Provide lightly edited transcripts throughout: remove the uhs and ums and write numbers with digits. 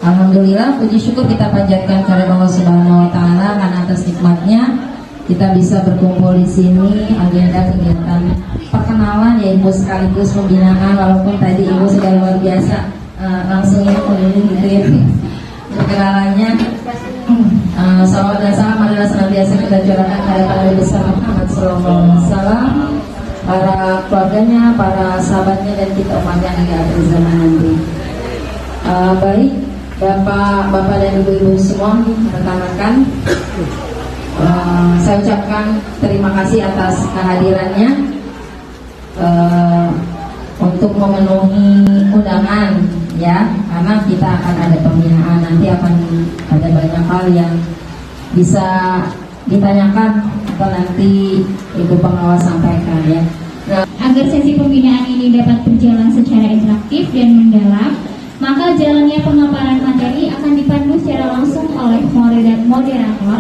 Alhamdulillah, puji syukur kita panjatkan kepada Allah Subhanahu wa taala karena atas nikmatnya kita bisa berkumpul di sini. Agenda kegiatan perkenalan ya Ibu sekaligus pembinaan, walaupun tadi Ibu sudah luar biasa langsung ya keliling gitu ya perkenalannya. Salawat dan salam adalah senantiasa kita curahkan kepada Nabi besar Muhammad SAW, para keluarganya, para sahabatnya, dan kita umatnya hingga akhir zaman nanti. Baik, Bapak dan Ibu-ibu semua, rekan-rekan, saya ucapkan terima kasih atas kehadirannya untuk memenuhi undangan ya, karena kita akan ada pembinaan, nanti akan ada banyak hal yang bisa ditanyakan atau nanti Ibu pengawas sampaikan ya. Agar sesi pembinaan ini dapat berjalan secara interaktif dan mendalam, maka jalannya pemaparan materi akan dipandu secara langsung oleh moderator.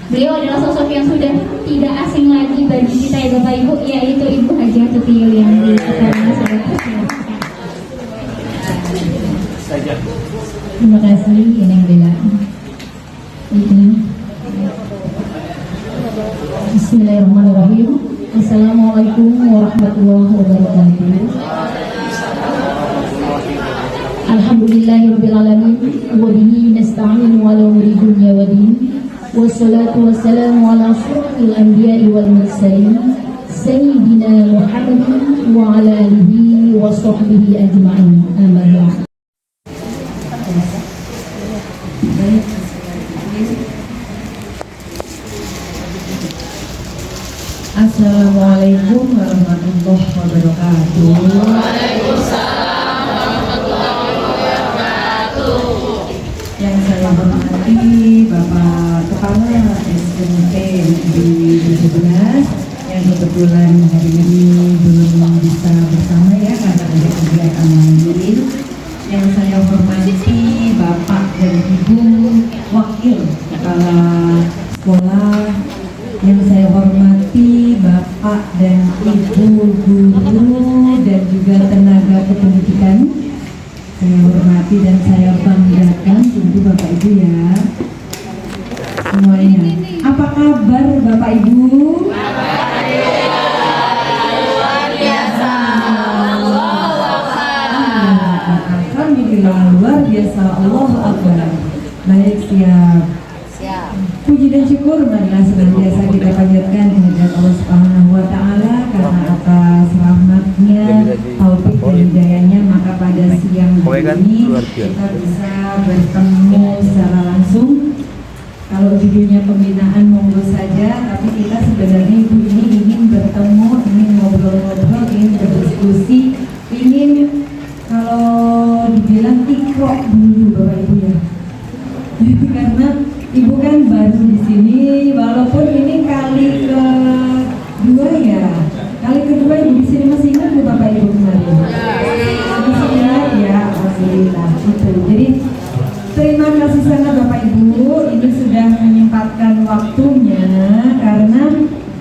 Beliau adalah sosok yang sudah tidak asing lagi bagi kita ya Bapak Ibu, yaitu Ibu Hajah Tuti Yulianti. Terima kasih, Ineng Bella. Bismillahirrahmanirrahim. Assalamualaikum warahmatullahi wabarakatuh. Alhamdulillahirabbil alamin wa bihi nasta'in wa la nuridu dunya wa din. Wassalatu wassalamu ala asyrafil anbiya'i wal mursalin sayyidina Muhammadin wa ala alihi wa sahbihi ajma'in. Amin. Assalamualaikum warahmatullahi wabarakatuh. Waalaikumsalam warahmatullahi wabarakatuh. Yang saya hormati Bapak Kepala SMP Negeri 17 yang kebetulan hari ini belum bisa bersama ya karena ada kegiatan lain. Yang saya hormati Bapak dan Ibu Wakil Kepala Sekolah, yang saya hormati Bapak dan Ibu guru dan juga tenaga kependidikan, saya hormati dan saya banggakan tentu Bapak Ibu ya semuanya. Apa kabar Bapak Ibu? Luar biasa. Alhamdulillah luar biasa. Allahu Akbar. Baik, siap. Puji dan syukur marilah senantiasa kita panjatkan kehadirat Allah Subhanahu wa taala karena atas rahmatnya, taufik dan hidayahnya, maka pada siang hari ini kita bisa bertemu secara langsung. Kalau judulnya pembinaan monggo saja, tapi kita sebenarnya Ibu ini ingin bertemu, ingin ngobrol-ngobrol, ingin berdiskusi, ingin kalau dibilang ikrok dulu Bapak Ibu ya. Karena Ibu kan baru di sini, walaupun ini kali kedua ya. Kali kedua Ibu di sini, masih ingat ya Bapak Ibu kemarin? Masih ingat ya, alhamdulillah. Jadi terima kasih sangat Bapak Ibu, ini sudah menyempatkan waktunya karena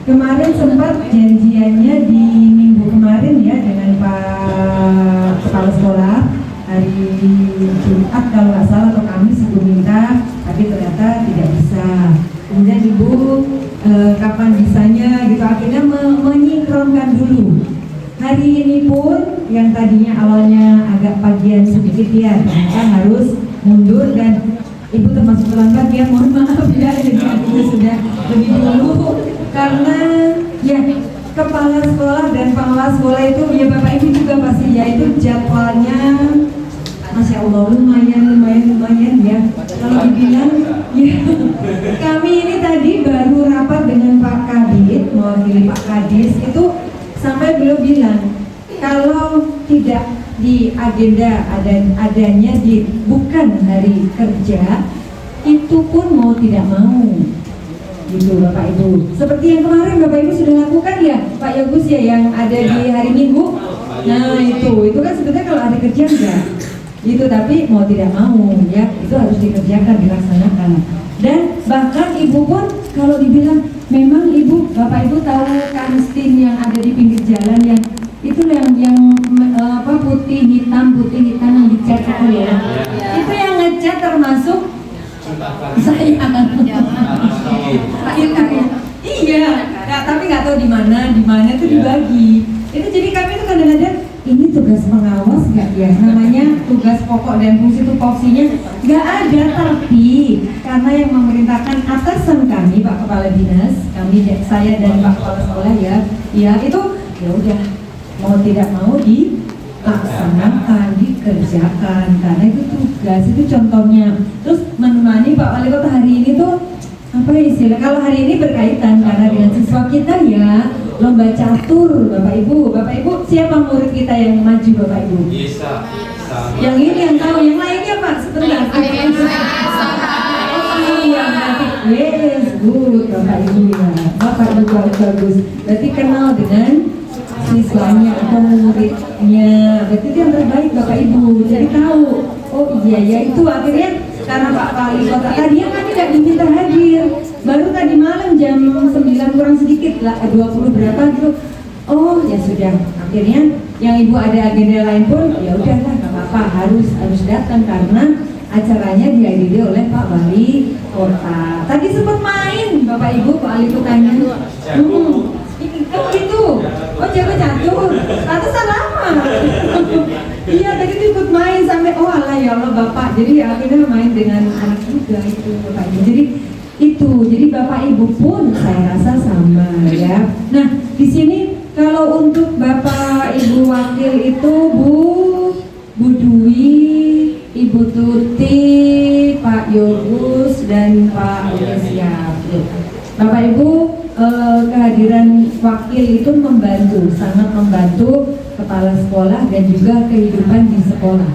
kemarin sempat janjiannya di minggu kemarin ya dengan Pak Kepala Sekolah hari Jumat kalau nggak salah atau Kamis Ibu minta, tapi ternyata tidak bisa. Kemudian Ibu kapan bisanya gitu, akhirnya menyinkronkan dulu. Hari ini pun yang tadinya awalnya agak pagian sedikit ya, ternyata harus mundur dan Ibu termasuk terlambat ya, mohon maaf ya, jadi Ibu sudah lebih dulu karena ya kepala sekolah dan pengelola sekolah itu ya Bapak Ibu juga pasti ya, itu jadwalnya Masya Allah lumayan ya. Kalau dibilang ya, kami ini tadi baru rapat dengan Pak Kadis, mewakili Pak Kadis itu sampai beliau bilang kalau tidak di agenda adanya di bukan hari kerja itu pun mau tidak mau gitu Bapak Ibu. Seperti yang kemarin Bapak Ibu sudah lakukan ya Pak Yogus ya, yang ada di hari Minggu. Nah itu kan sebetulnya kalau ada kerja enggak gitu, tapi mau tidak mau ya itu harus dikerjakan, dilaksanakan. Dan bahkan Ibu pun kalau dibilang memang Ibu, Bapak Ibu tahu kantin yang ada di pinggir jalan yang itu yang putih hitam yang dicat itu ya, itu yang ngecat Sayang. Iya, nah, tapi nggak tahu di mana itu dibagi. Itu jadi kami itu kadang-kadang ini tugas pengawas nggak ya? Namanya tugas pokok dan fungsi tupoksinya nggak ada, tapi karena yang memerintahkan atasan kami Pak Kepala Dinas, saya dan Pak Kepala Sekolah ya itu ya udah mau tidak mau dilaksanakan, dikerjakan karena itu tugas, itu contohnya. Terus menemani Pak Wali Kota hari ini tuh apa istilah, kalau hari ini berkaitan karena dengan siswa kita ya lomba catur. Bapak Ibu siapa murid kita yang maju Bapak Ibu? Bisa. Yang ini yang tahu, yang lainnya Pak sebentar. Iya, nanti yes, good Bapak Ibu ya. Bapak Ibu bagus. Berarti kenal dengan siswanya atau muridnya. Berarti itu yang terbaik Bapak Ibu. Jadi tahu. Oh iya ya, itu akhirnya karena Pak Wali Kota tadinya kami tidak diminta hadir. Baru tadi malam jam 9 kurang sedikit lah, 20 berapa gitu. Oh ya sudah. Akhirnya yang Ibu ada agenda lain pun ya udahlah nggak apa-apa, harus datang karena acaranya dihadiri oleh Pak Wali Kota. Tadi sempat main Bapak Ibu, Pak Wali Kotanya. Itu, oh jago catur, ratusan lama. Iya tadi tuh ikut main sampai oh alah ya Allah Bapak. Jadi akhirnya main dengan anak juga itu Bapak Ibu. Jadi Bapak Ibu pun saya rasa sama ya. Nah di sini kalau untuk Bapak Ibu Wakil itu Bu Dwi, Ibu Tuti, Pak Yogus dan Pak Yesya. Bapak Ibu kehadiran wakil itu sangat membantu kepala sekolah dan juga kehidupan di sekolah.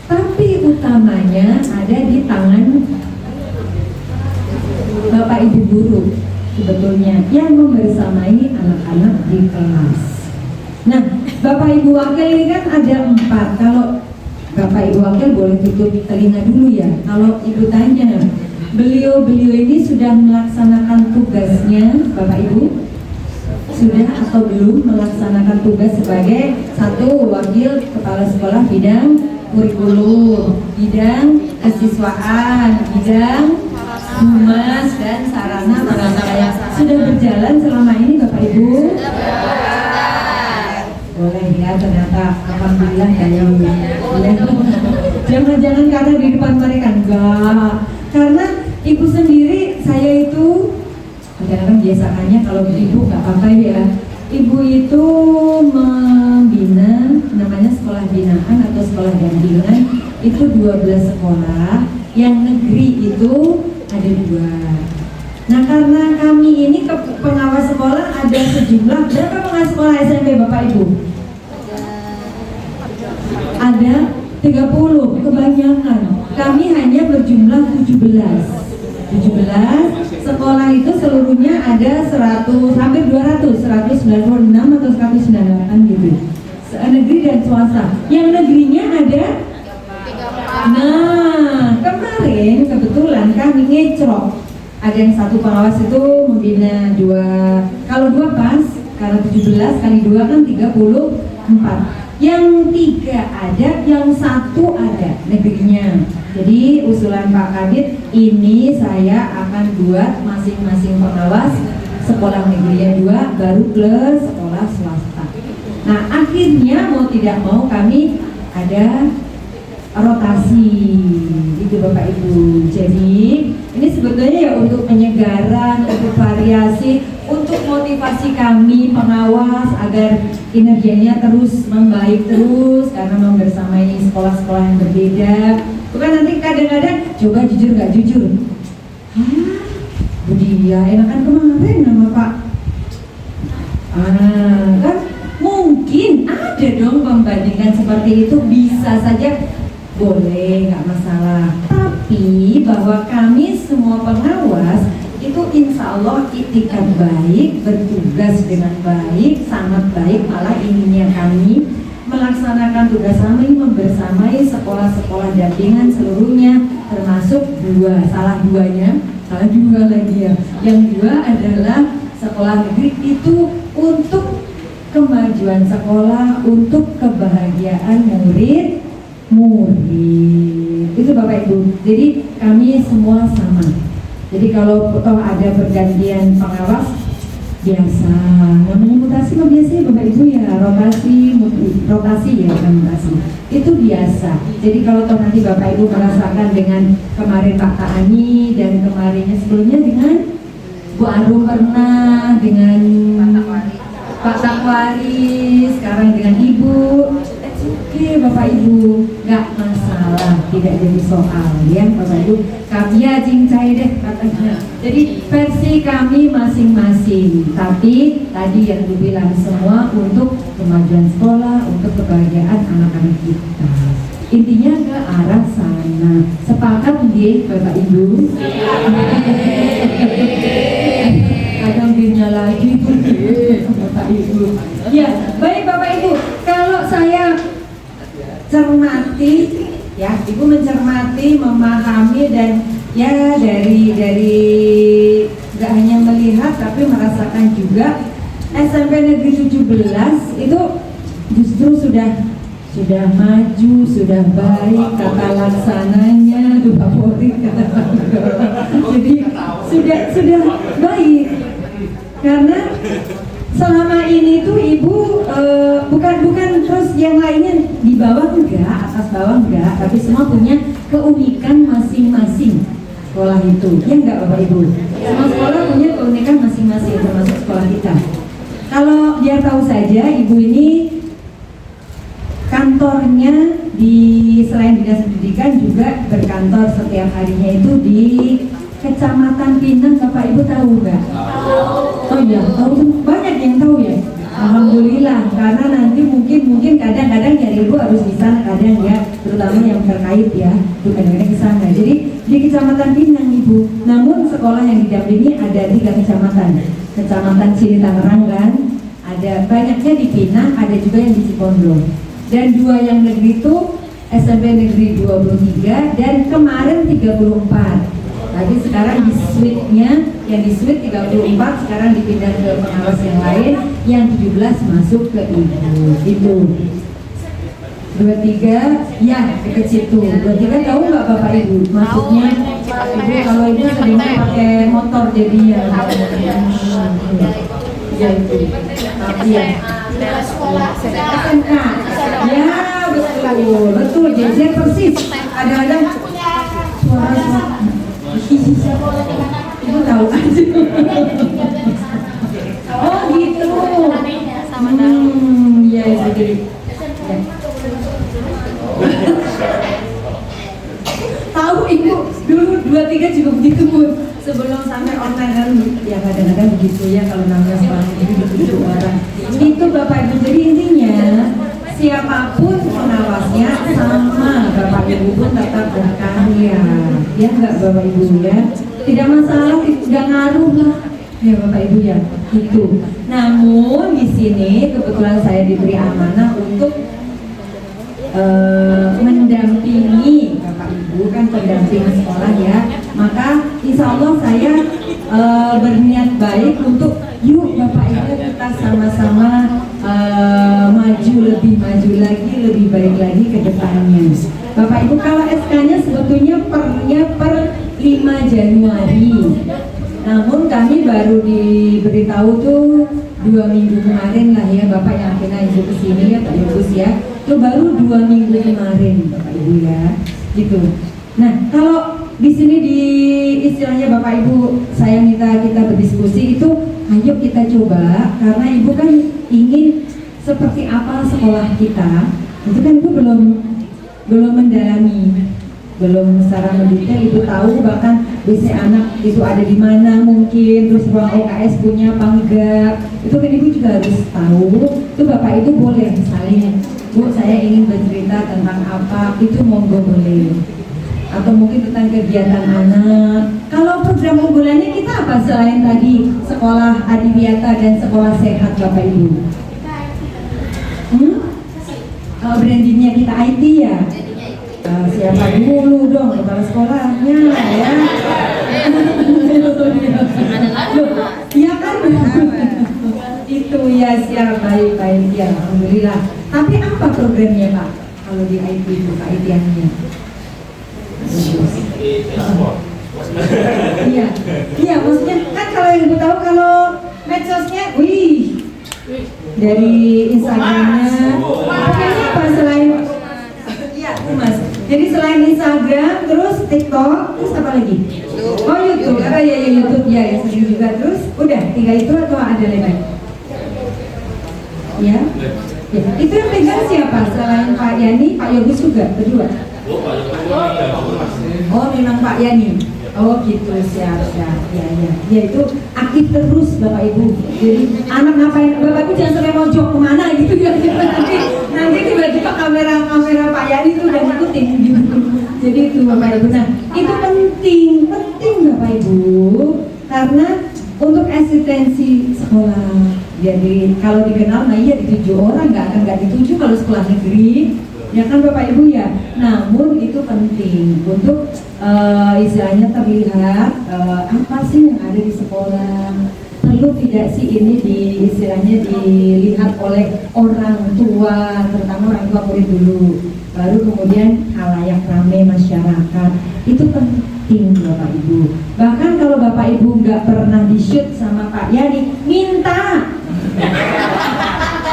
Tapi utamanya ada di tangan Bapak Ibu guru sebetulnya yang membersamai anak-anak di kelas. Nah, Bapak Ibu wakil ini kan ada 4. Kalau Bapak Ibu wakil boleh tutup telinga dulu ya. Kalau Ibu tanya, beliau ini sudah melaksanakan tugasnya, Bapak Ibu? Sudah atau belum melaksanakan tugas sebagai satu wakil kepala sekolah bidang kurikulum, bidang kesiswaan, bidang humas dan sarana prasarana. Sudah berjalan selama ini Bapak Ibu? Boleh ya, ternyata alhamdulillah ya. Jangan karena di depan mereka, enggak. Karena Ibu sendiri, saya itu kadang-kadang biasanya kalau Ibu nggak apa-apa ya. Ibu itu membina namanya sekolah binaan atau sekolah dampingan itu 12 sekolah, yang negeri itu ada 2. Nah karena kami ini pengawas sekolah ada sejumlah, berapa pengawas sekolah SMP Bapak Ibu? Ada 30, kebanyakan. Kami hanya berjumlah 17 sekolah itu seluruhnya ada 100, hampir 200, 196 atau 198 gitu. Negeri dan swasta. Yang negerinya ada 3. Nah, kemarin kebetulan kami ngecrok. Ada yang 1 pengawas itu membina 2. Kalau 2 pas, karena 17 kali 2 kan 34. Yang 3 ada, yang 1 ada negerinya. Jadi usulan Pak Kadit ini saya akan buat masing-masing pengawas sekolah negerinya 2 baru plus sekolah swasta. Nah akhirnya mau tidak mau kami ada rotasi itu Bapak Ibu. Jadi ini sebetulnya ya untuk penyegaran, untuk variasi, untuk motivasi kami pengawas agar kinerjanya terus membaik terus karena membersamai sekolah-sekolah yang berbeda. Bukan nanti kadang-kadang coba jujur gak jujur. Budia enakan kemarin nama Pak. Kan mungkin ada dong membandingkan seperti itu, bisa saja boleh, nggak masalah. Tapi bahwa kami semua pengawas itu insya Allah itikad baik, bertugas dengan baik, sangat baik, malah inginnya kami melaksanakan tugas kami membersamai sekolah-sekolah dampingan seluruhnya, termasuk 2, salah 2 lagi ya. Yang 2 adalah sekolah negeri itu untuk kemajuan sekolah, untuk kebahagiaan murid murid. Itu Bapak Ibu. Jadi kami semua sama. Jadi kalau ada pergantian pengawas biasa, namanya mutasi mah biasanya Bapak Ibu ya, rotasi ya, bukan mutasi. Itu biasa. Jadi kalau nanti Bapak Ibu merasakan dengan kemarin Pak Ta'ani dan kemarinnya sebelumnya dengan Bu Arum pernah, dengan Pak Takwari, sekarang dengan Ibu. Oke Bapak Ibu, nggak masalah, tidak jadi soal ya Bapak Ibu. Kami ya cincai deh katanya. Jadi versi kami masing-masing. Tapi tadi yang dibilang semua untuk kemajuan sekolah, untuk kebahagiaan anak-anak kita. Intinya ke arah sana. Sepakat nggih Bapak Ibu? Kadang dirinya lagi Bapak Ibu. Ya, baik Bapak Ibu. Kalau saya cermati, ya, Ibu mencermati, memahami dan ya dari nggak hanya melihat tapi merasakan juga SMP Negeri 17 itu justru sudah maju, sudah baik, tata laksananya, favorit kata jadi sudah baik karena selama ini tuh Ibu bukan terus yang lainnya di bawah enggak, atas bawah enggak, tapi semua punya keunikan masing-masing sekolah itu, ya enggak Bapak Ibu? Semua sekolah punya keunikan masing-masing termasuk sekolah kita. Kalau biar tahu saja, Ibu ini kantornya di selain dinas pendidikan juga berkantor setiap harinya itu di Kecamatan Pinang. Bapak Ibu tahu nggak? Oh iya, tahu, banyak yang tahu ya. Alhamdulillah, karena nanti mungkin kadang-kadang ya Ibu harus di sana, kadang ya, terutama yang terkait ya, itu kadang-kadang di sana. Jadi di Kecamatan Pinang Ibu, namun sekolah yang didampingi ada 3 kecamatan. Kecamatan Sini Tangerang kan, ada banyaknya di Pinang, ada juga yang di Cipondo. Dan 2 yang negeri itu SMP Negeri 23 dan kemarin 34. Tadi sekarang di suite-nya, yang di suite 34 sekarang dipindah ke pengawas yang lain, yang 17 masuk ke Ibu. Itu 23 ya dekat situ. 23 tahu nggak Bapak Ibu? Maksudnya Ibu, kalau Ibu seringnya pakai motor jadi ya itu. Tapi ya SMK. Ya betul jejer persis. Ada suara Ibu tahu aja. Oh gitu. Ya jadi. Tahu Ibu, dulu 23 juga begitu Bu. Sebelum sampai online kan ya kadang-kadang begitu ya kalau namanya sekolah itu begitu orang. Itu Bapak Ibu, jadi intinya siapapun pengawasnya sama Bapak Ibu pun tetap berkarya. Ya enggak Bapak Ibu ya? Tidak masalah, tidak ngaruh lah. Ya Bapak Ibu ya, itu. Namun di sini kebetulan saya diberi amanah untuk mendampingi Bapak Ibu, kan pendamping sekolah ya. Maka insya Allah saya berniat baik untuk yuk Bapak Ibu kita sama-sama maju, lebih maju lagi, lebih baik lagi ke depannya. Bapak Ibu, kalau SK-nya sebetulnya per 5 Januari. Namun kami baru diberitahu tuh 2 minggu kemarin lah ya, Bapak yang akhirnya Ibu kesini ya Pak Yus ya. Itu baru 2 minggu kemarin Bapak Ibu ya, gitu. Nah kalau di sini di istilahnya Bapak Ibu saya minta kita berdiskusi itu, ayo kita coba, karena Ibu kan ingin seperti apa sekolah kita, itu kan Ibu belum mendalami, belum secara mendetail Ibu tahu bahkan BC anak itu ada di mana mungkin, terus ruang OKS punya apa enggak, itu kan Ibu juga harus tahu. Itu Bapak Ibu boleh saling, Bu saya ingin bercerita tentang apa, itu monggo boleh, atau mungkin tentang kegiatan anak. Kalau program unggulannya kita apa selain tadi sekolah adiwiyata dan sekolah sehat Bapak Ibu? Brandingnya kita IT ya. Siapa dulu dong kepala sekolahnya ya? Iya kan? Itu ya, siap, baik ya, alhamdulillah. Tapi apa programnya Pak kalau di IT itu Pak? idealnya. Iya, iya, maksudnya kan kalau yang ibu tahu kalau medsosnya, wih, dari Instagramnya, pakainya apa selain, iya, Mas. Jadi selain Instagram, terus TikTok, terus apa lagi? Oh YouTube, apa ya YouTube ya sering juga. Terus udah 3 itu atau ada lagi? Ya, ya. Itu yang pegang siapa? Selain Pak Yani, Pak Yogus juga berdua. Oh memang Pak Yani. Oh gitu, siap. Ya. Ya itu aktif terus Bapak Ibu. Jadi anak ngapain, Bapak Ibu jangan sampai mojok kemana gitu ya. Nanti tiba-tiba kamera Pak Yani itu udah ngikutin gitu. Jadi itu Bapak Ibu. Nah itu penting Bapak Ibu. Karena untuk eksistensi sekolah. Jadi kalau dikenal, nah iya dituju orang, nggak dituju kalau sekolah negeri. Ya kan Bapak Ibu ya. Namun itu penting untuk istilahnya terlihat apa sih yang ada di sekolah. Perlu tidak sih ini istilahnya dilihat oleh orang tua, terutama orang tua murid dulu. Baru kemudian khalayak ramai masyarakat. Itu penting Bapak Ibu. Bahkan kalau Bapak Ibu nggak pernah di-shoot sama Pak Yani, minta.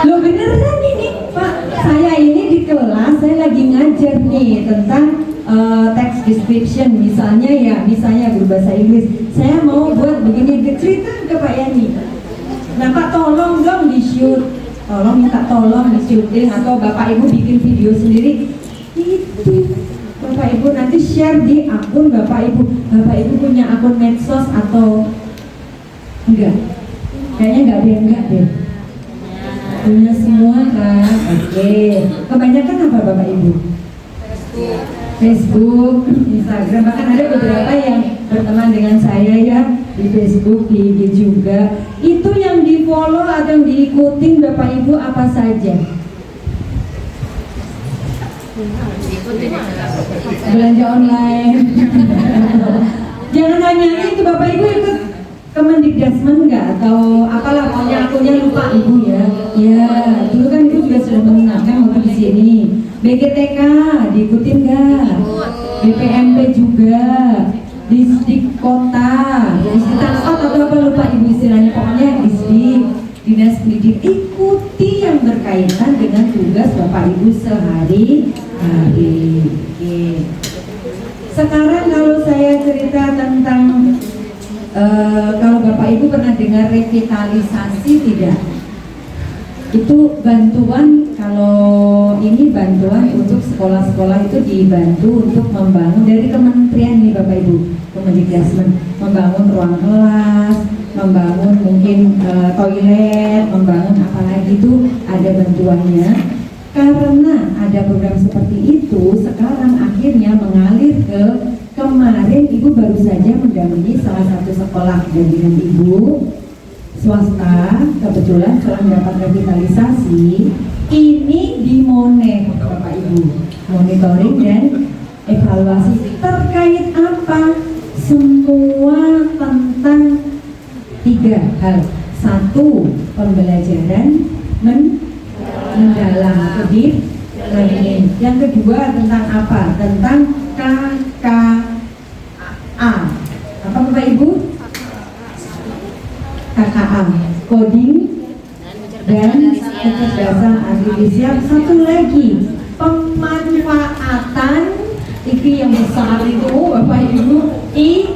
Loh beneran ini Pak, saya ini di kelas, saya lagi ngajar nih tentang text description misalnya berbahasa Inggris. Saya mau buat begini, cerita ke Pak Yani. Nah Pak tolong dong di-shoot, minta tolong di-shooting, atau Bapak Ibu bikin video sendiri. Itu Bapak Ibu nanti share di akun Bapak Ibu. Bapak Ibu punya akun medsos atau enggak? Kayaknya enggak deh. Punya semua kan? Oke. Kebanyakan apa Bapak Ibu? Facebook, Instagram, bahkan ada beberapa yang berteman dengan saya ya di Facebook, di IG juga. Itu yang di follow atau yang diikutin Bapak Ibu apa saja? Belanja online. Jangan hanya itu, Bapak Ibu ikut Kemendikbudrismen enggak, atau apalah pokoknya akunnya lupa Ibu ya. Ya, dulu kan Ibu juga sudah mengingatkan waktu di sini. BGTK diikutin enggak? BPMP juga, Disdik Kota, Disdik Tansot atau apa lupa Ibu istilahnya, pokoknya Disdik, Dinas Pendidik, ikuti yang berkaitan dengan tugas Bapak Ibu sehari-hari. Sekarang kalau saya cerita tentang kalau Bapak Ibu pernah dengar revitalisasi tidak? Itu bantuan, kalau ini bantuan untuk sekolah-sekolah itu dibantu untuk membangun dari kementerian nih Bapak Ibu, Kemendikbudrismen, membangun ruang kelas, membangun mungkin toilet, membangun apa lagi itu ada bantuannya. Karena ada program seperti itu, sekarang akhirnya mengalir ke kemarin Ibu baru saja mendampingi salah satu sekolah dengan Ibu swasta, kebetulan setelah mendapat revitalisasi ini dimonet Bapak Ibu, monitoring dan evaluasi terkait apa? Semua tentang 3 hal. 1. Pembelajaran mendalam, deep learning. Yang kedua tentang apa? Tentang KKA. Apa Bapak Ibu? KKA, coding dan kecerdasan artifisial. Satu lagi, pemanfaatan iki yang besar itu Bapak Ibu, IFP,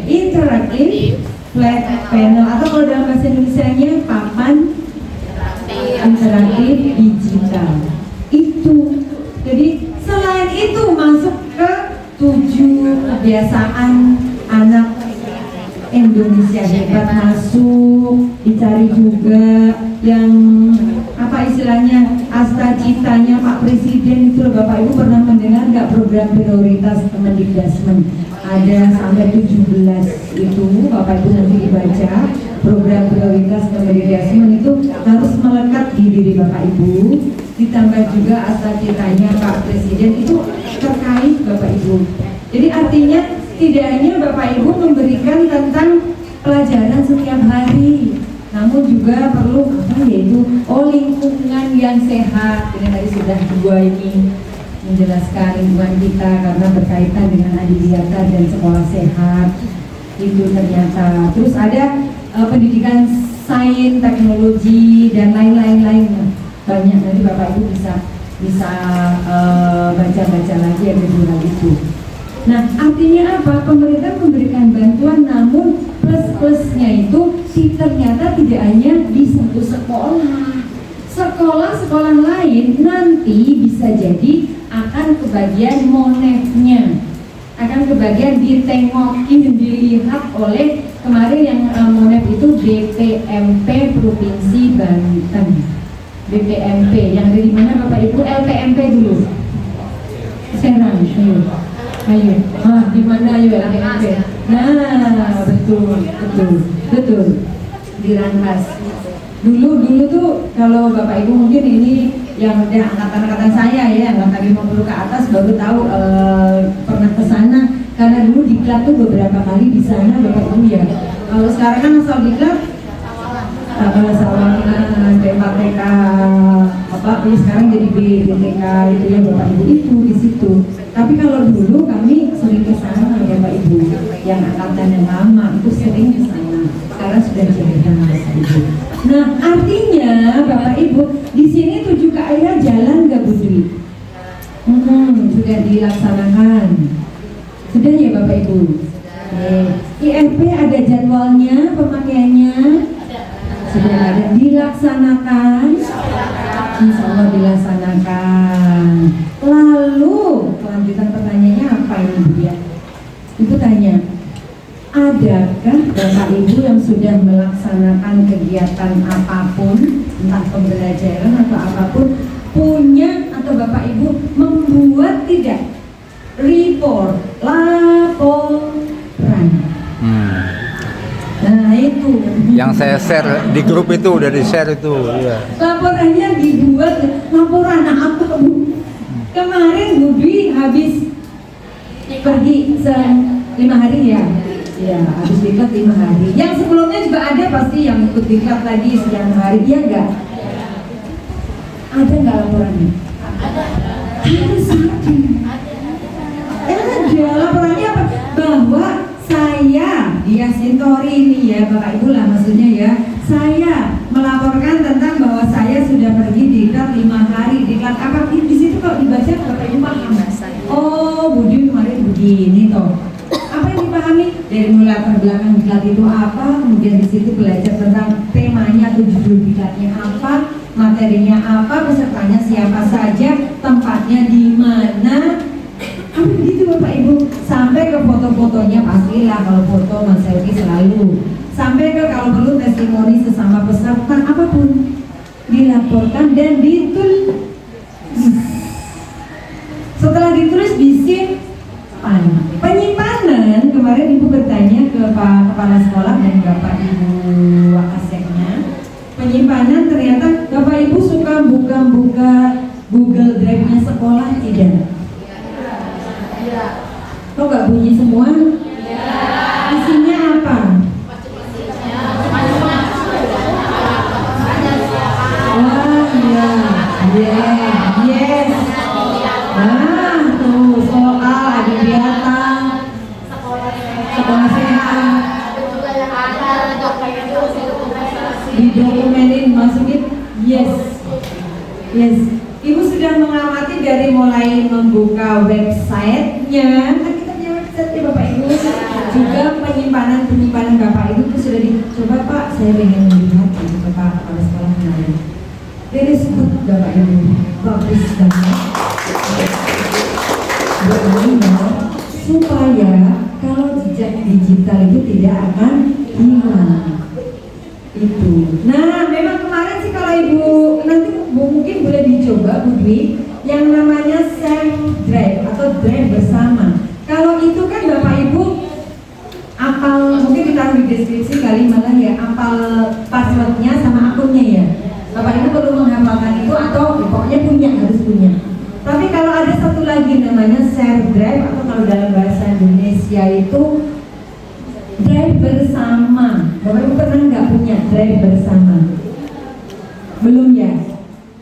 Interactive Flat Panel, atau kalau dalam bahasa Indonesia-nya papan interaktif digital. Itu. Jadi selain itu masuk ke 7 kebiasaan anak Indonesia hebat, masuk dicari juga yang apa istilahnya asta-citanya Pak Presiden itu. Bapak Ibu pernah mendengar nggak program prioritas Kemendikbudrismen? Ada sampai 17 itu, Bapak Ibu nanti dibaca program prioritas Kemendikbudrismen itu harus melekat di diri Bapak Ibu, ditambah juga asta-citanya Pak Presiden itu terkait Bapak Ibu. Jadi artinya tidak hanya Bapak Ibu memberikan tentang pelajaran setiap hari, namun juga perlu apa yaitu lingkungan yang sehat. Ini tadi sudah dua ini menjelaskan lingkungan kita karena berkaitan dengan adiwiyata dan sekolah sehat itu ternyata. Terus ada pendidikan sains, teknologi dan lain-lain banyak. Nanti Bapak Ibu bisa baca-baca lagi yang kedua itu. Nah, artinya apa? Pemerintah memberikan bantuan, namun plus-plusnya itu ternyata tidak hanya di satu sekolah. Sekolah-sekolah lain nanti bisa jadi akan kebagian monefnya, akan kebagian ditengokin, dilihat oleh kemarin yang monef itu BPMP Provinsi Banten. BPMP yang dari mana Bapak Ibu? LPMP dulu. Serang, ayo. Di mana ayo LPMP? Nah, betul. Di Rankas. Dulu tuh kalau Bapak Ibu mungkin ini yang udah angkatan saya ya, angkatan 50 ke atas baru tahu pernah ke sana karena dulu diklat tuh beberapa kali di sana Bapak Ibu ya. Kalau sekarang kan asal diklat Sawangan, TK apa sekarang jadi BTK itu ya Bapak Ibu itu di situ. Tapi kalau dulu kami sering ke sana ya Bapak Ibu, yang angkatan yang lama itu sering ke sana. Sekarang sudah jarang Bapak Ibu. Nah, artinya Bapak Ibu di sini 7 KA jalan nggak Bu Dwi? Sudah dilaksanakan. Sudah ya Bapak Ibu. IRP ada jadwalnya pemakaiannya. Sudah ada dilaksanakan. Insya Allah dilaksanakan. Lalu kelanjutan pertanyaannya apa ini Bu ya? Ibu tanya, adakah Bapak Ibu yang sudah melaksanakan kegiatan apapun, entah pembelajaran atau apapun, punya atau Bapak Ibu membuat tidak laporan? Nah itu Yang saya share di grup itu udah di share itu. Ya. Laporannya dibuat laporan apa Bu? Kemarin Bu Dwi habis pergi 5 hari ya. Ya, habis diklat 5 hari. Yang sebelumnya juga ada pasti yang ikut diklat lagi sekian hari, iya enggak? Ada enggak laporannya? Ada. Ada laporannya apa? Bahwa saya Dia Sintori ini ya Bapak Ibu lah maksudnya ya. Saya melaporkan tentang bahwa saya sudah pergi diklat 5 hari. Diklat apa? Di situ kalau dibaca Bapak Ibu paham. Oh, Budi kemarin begini toh. Apa yang dipahami dari mulai latar belakang diklat itu apa, kemudian di situ belajar tentang temanya atau judul diklatnya apa, materinya apa, pesertanya siapa saja, tempatnya di mana. Apa begitu Bapak Ibu? Sampai ke foto-fotonya pastilah, kalau foto Mas Selvi selalu. Sampai ke kalau perlu testimoni sesama peserta apapun dilaporkan dan ditulis. Setelah ditulis disimpan. Penyimpanan kemarin Ibu bertanya ke Pak Kepala Sekolah dan Bapak Ibu Wakaseknya. Penyimpanan ternyata Bapak Ibu suka buka-buka Google Drive-nya sekolah tidak? Kok nggak bunyi semua? Isinya apa? Wah iya, yes. Nah tuh soal adiwiyata, sekolah sehat, didokumenin masukin, yes. Ibu sudah mengamati dari mulai membuka websitenya, kan kita punya website ya Bapak Ibu. Juga penyimpanan Bapak Ibu itu sudah dicoba Pak. Saya ingin melihat itu Pak Kepala Sekolah kemarin. Very good Bapak Ibu, bagus banget. Supaya kalau jejak digital itu tidak akan hilang. Itu. Nah, memang kemarin sih kalau Ibu nanti mungkin boleh dicoba Bu Dwi yang namanya Save Drive atau Drive bersama. Kalau itu kan Bapak Ibu apal, mungkin ditaruh di deskripsi kali malah ya, apal passwordnya sama akunnya ya. Bapak Ibu perlu menghafalkan itu atau pokoknya harus punya. Tapi kalau ada satu lagi namanya Share Drive atau kalau dalam bahasa Indonesia itu Drive bersama. Bapak Ibu pernah nggak punya drive bersama? Belum ya?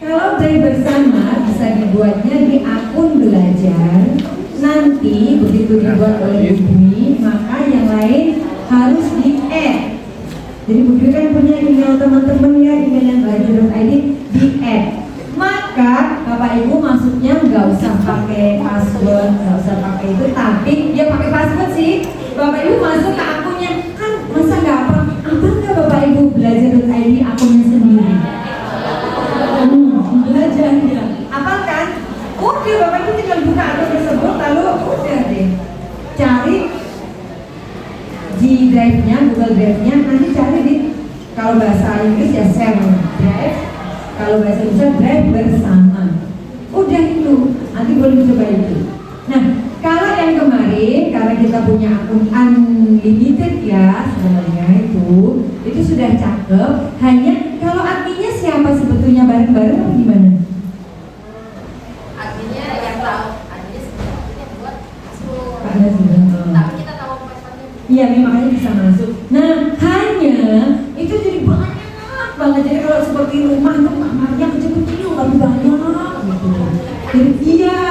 Kalau drive bersama bisa dibuatnya di akun belajar. Nanti begitu dibuat oleh Ibu, maka yang lain harus di-add. Jadi Bu Dwi kan punya email teman-teman ya, email yang belajar.id, di-add. Maka Bapak Ibu masuknya nggak usah pakai password, nggak usah pakai itu, tapi ya pakai password sih. Bapak Ibu masuk ke akunnya, kan masa nggak apa? Apa nggak Bapak Ibu belajar.id akunnya sendiri? Belajar ya. Apa kan? Udah Bapak Ibu tinggal buka akun tersebut, lalu udah deh cari di drive-nya, Google Drive-nya, nanti cari di, kalau bahasa Inggris ya share drive, kalau bahasa Indonesia drive bersama. Udah itu, nanti boleh coba itu. Nah, kalau yang kemarin, karena kita punya akun unlimited ya sebenarnya itu sudah cakep. Hanya kalau adminnya siapa sebetulnya, bareng-bareng atau gimana? Artinya yang tahu, artinya sebenarnya buat seluruh. Ada sudah. Tapi kita tahu passwordnya. Iya, memangnya bisa masuk. Nah, hanya itu jadi banyak banget. Jadi kalau seperti rumah tuh kamarnya kecil-kecil, tapi banyak gitu. Jadi iya.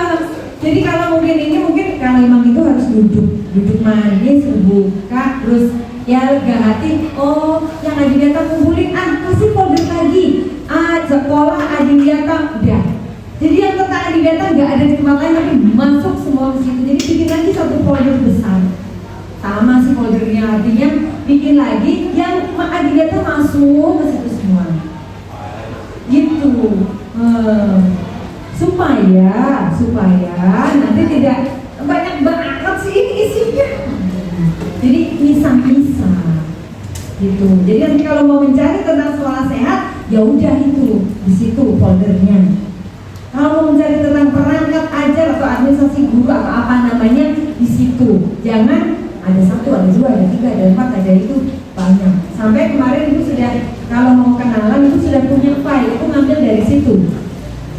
Jadi kalau mungkin kalau memang itu harus duduk manis, buka, terus ya lega hati. Oh, yang Adidata kumpulin, kasih folder lagi. Sekolah Adidata udah. Jadi yang tentang Adidata nggak ada di tempat lain, tapi masuk semua ke situ. Jadi bikin lagi satu folder besar. Sama sih foldernya, artinya bikin lagi yang Adidata masuk ke situ semua. Gitu. Supaya nanti tidak banyak banget sih ini isinya. Jadi misah-misah gitu. Jadi nanti kalau mau mencari tentang sekolah sehat, ya udah itu di situ foldernya. Kalau mau mencari tentang perangkat ajar atau administrasi guru atau apa namanya, di situ. Jangan ada 1, ada 2, ada 3, ada 4, ada itu banyak. Sampai kemarin itu sudah, kalau mau kenalan itu sudah punya file, itu ngambil dari situ.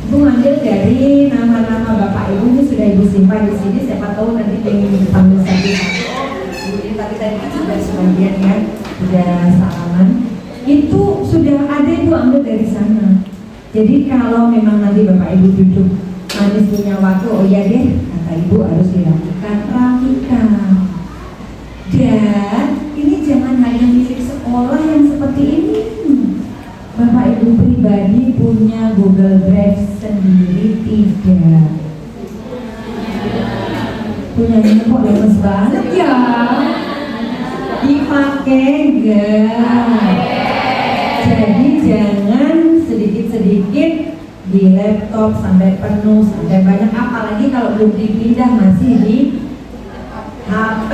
Ibu ngambil dari nama-nama Bapak Ibu, itu sudah Ibu simpan di sini. Siapa tahu nanti pengen dipanggil satu-satu. Tapi tadi kan sudah sebagian ya, sudah salaman. Itu sudah ada, Ibu ambil dari sana. Jadi kalau memang nanti Bapak Ibu duduk manis punya waktu, oh ya deh, kata Ibu harus dilakukan rapikan. Dan ini jangan hanya milik sekolah yang seperti ini. Bapak Ibu pribadi punya Google Drive sendiri tidak? Punya ini kok lemes banget ya? Dipakai enggak? Jadi jangan sedikit-sedikit di laptop sampai penuh, sampai banyak, apalagi kalau belum dipindah masih di HP,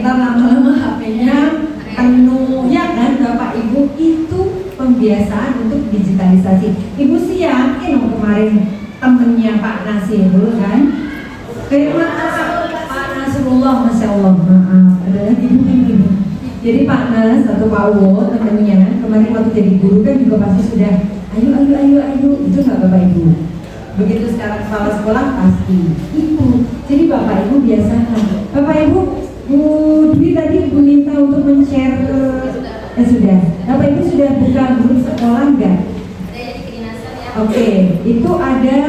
ntar lama-lama HP-nya penuh ya kan Bapak Ibu. Itu pembiasaan untuk digitalisasi. Ibu sih yakin kemarin temennya Pak Nasirul kan, Pak Nasrullah, Masya Allah, maaf ada lagi ibu. Jadi Pak Nas atau Pak Wo temennya kemarin waktu jadi guru kan juga pasti sudah ayo itu nggak Bapak Ibu. Begitu sekarang kepala sekolah pasti itu. Jadi Bapak Ibu biasakan. Bapak Ibu, Bu Dwi tadi Bu minta untuk men-share sudah. Bapak Ibu sudah buka grup sekolah enggak? Oke, itu ada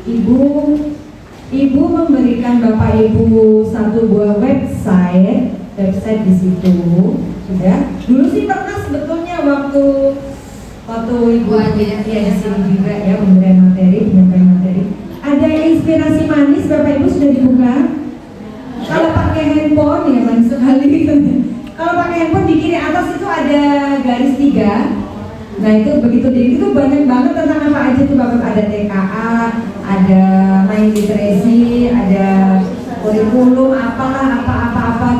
Ibu memberikan Bapak Ibu satu buah website di situ. Sudah. Dulu sih pernah sebetulnya waktu Ibu ya di sini juga ya, penyampaian materi. Ada inspirasi manis Bapak Ibu sudah dibuka? Kalau pakai handphone ya manis sekali. Kalau pakai handphone di kiri atas itu ada garis 3. Nah itu begitu itu banyak banget tentang apa aja tuh Bapak. Ada TKA, ada main literasi, ada kurikulum apa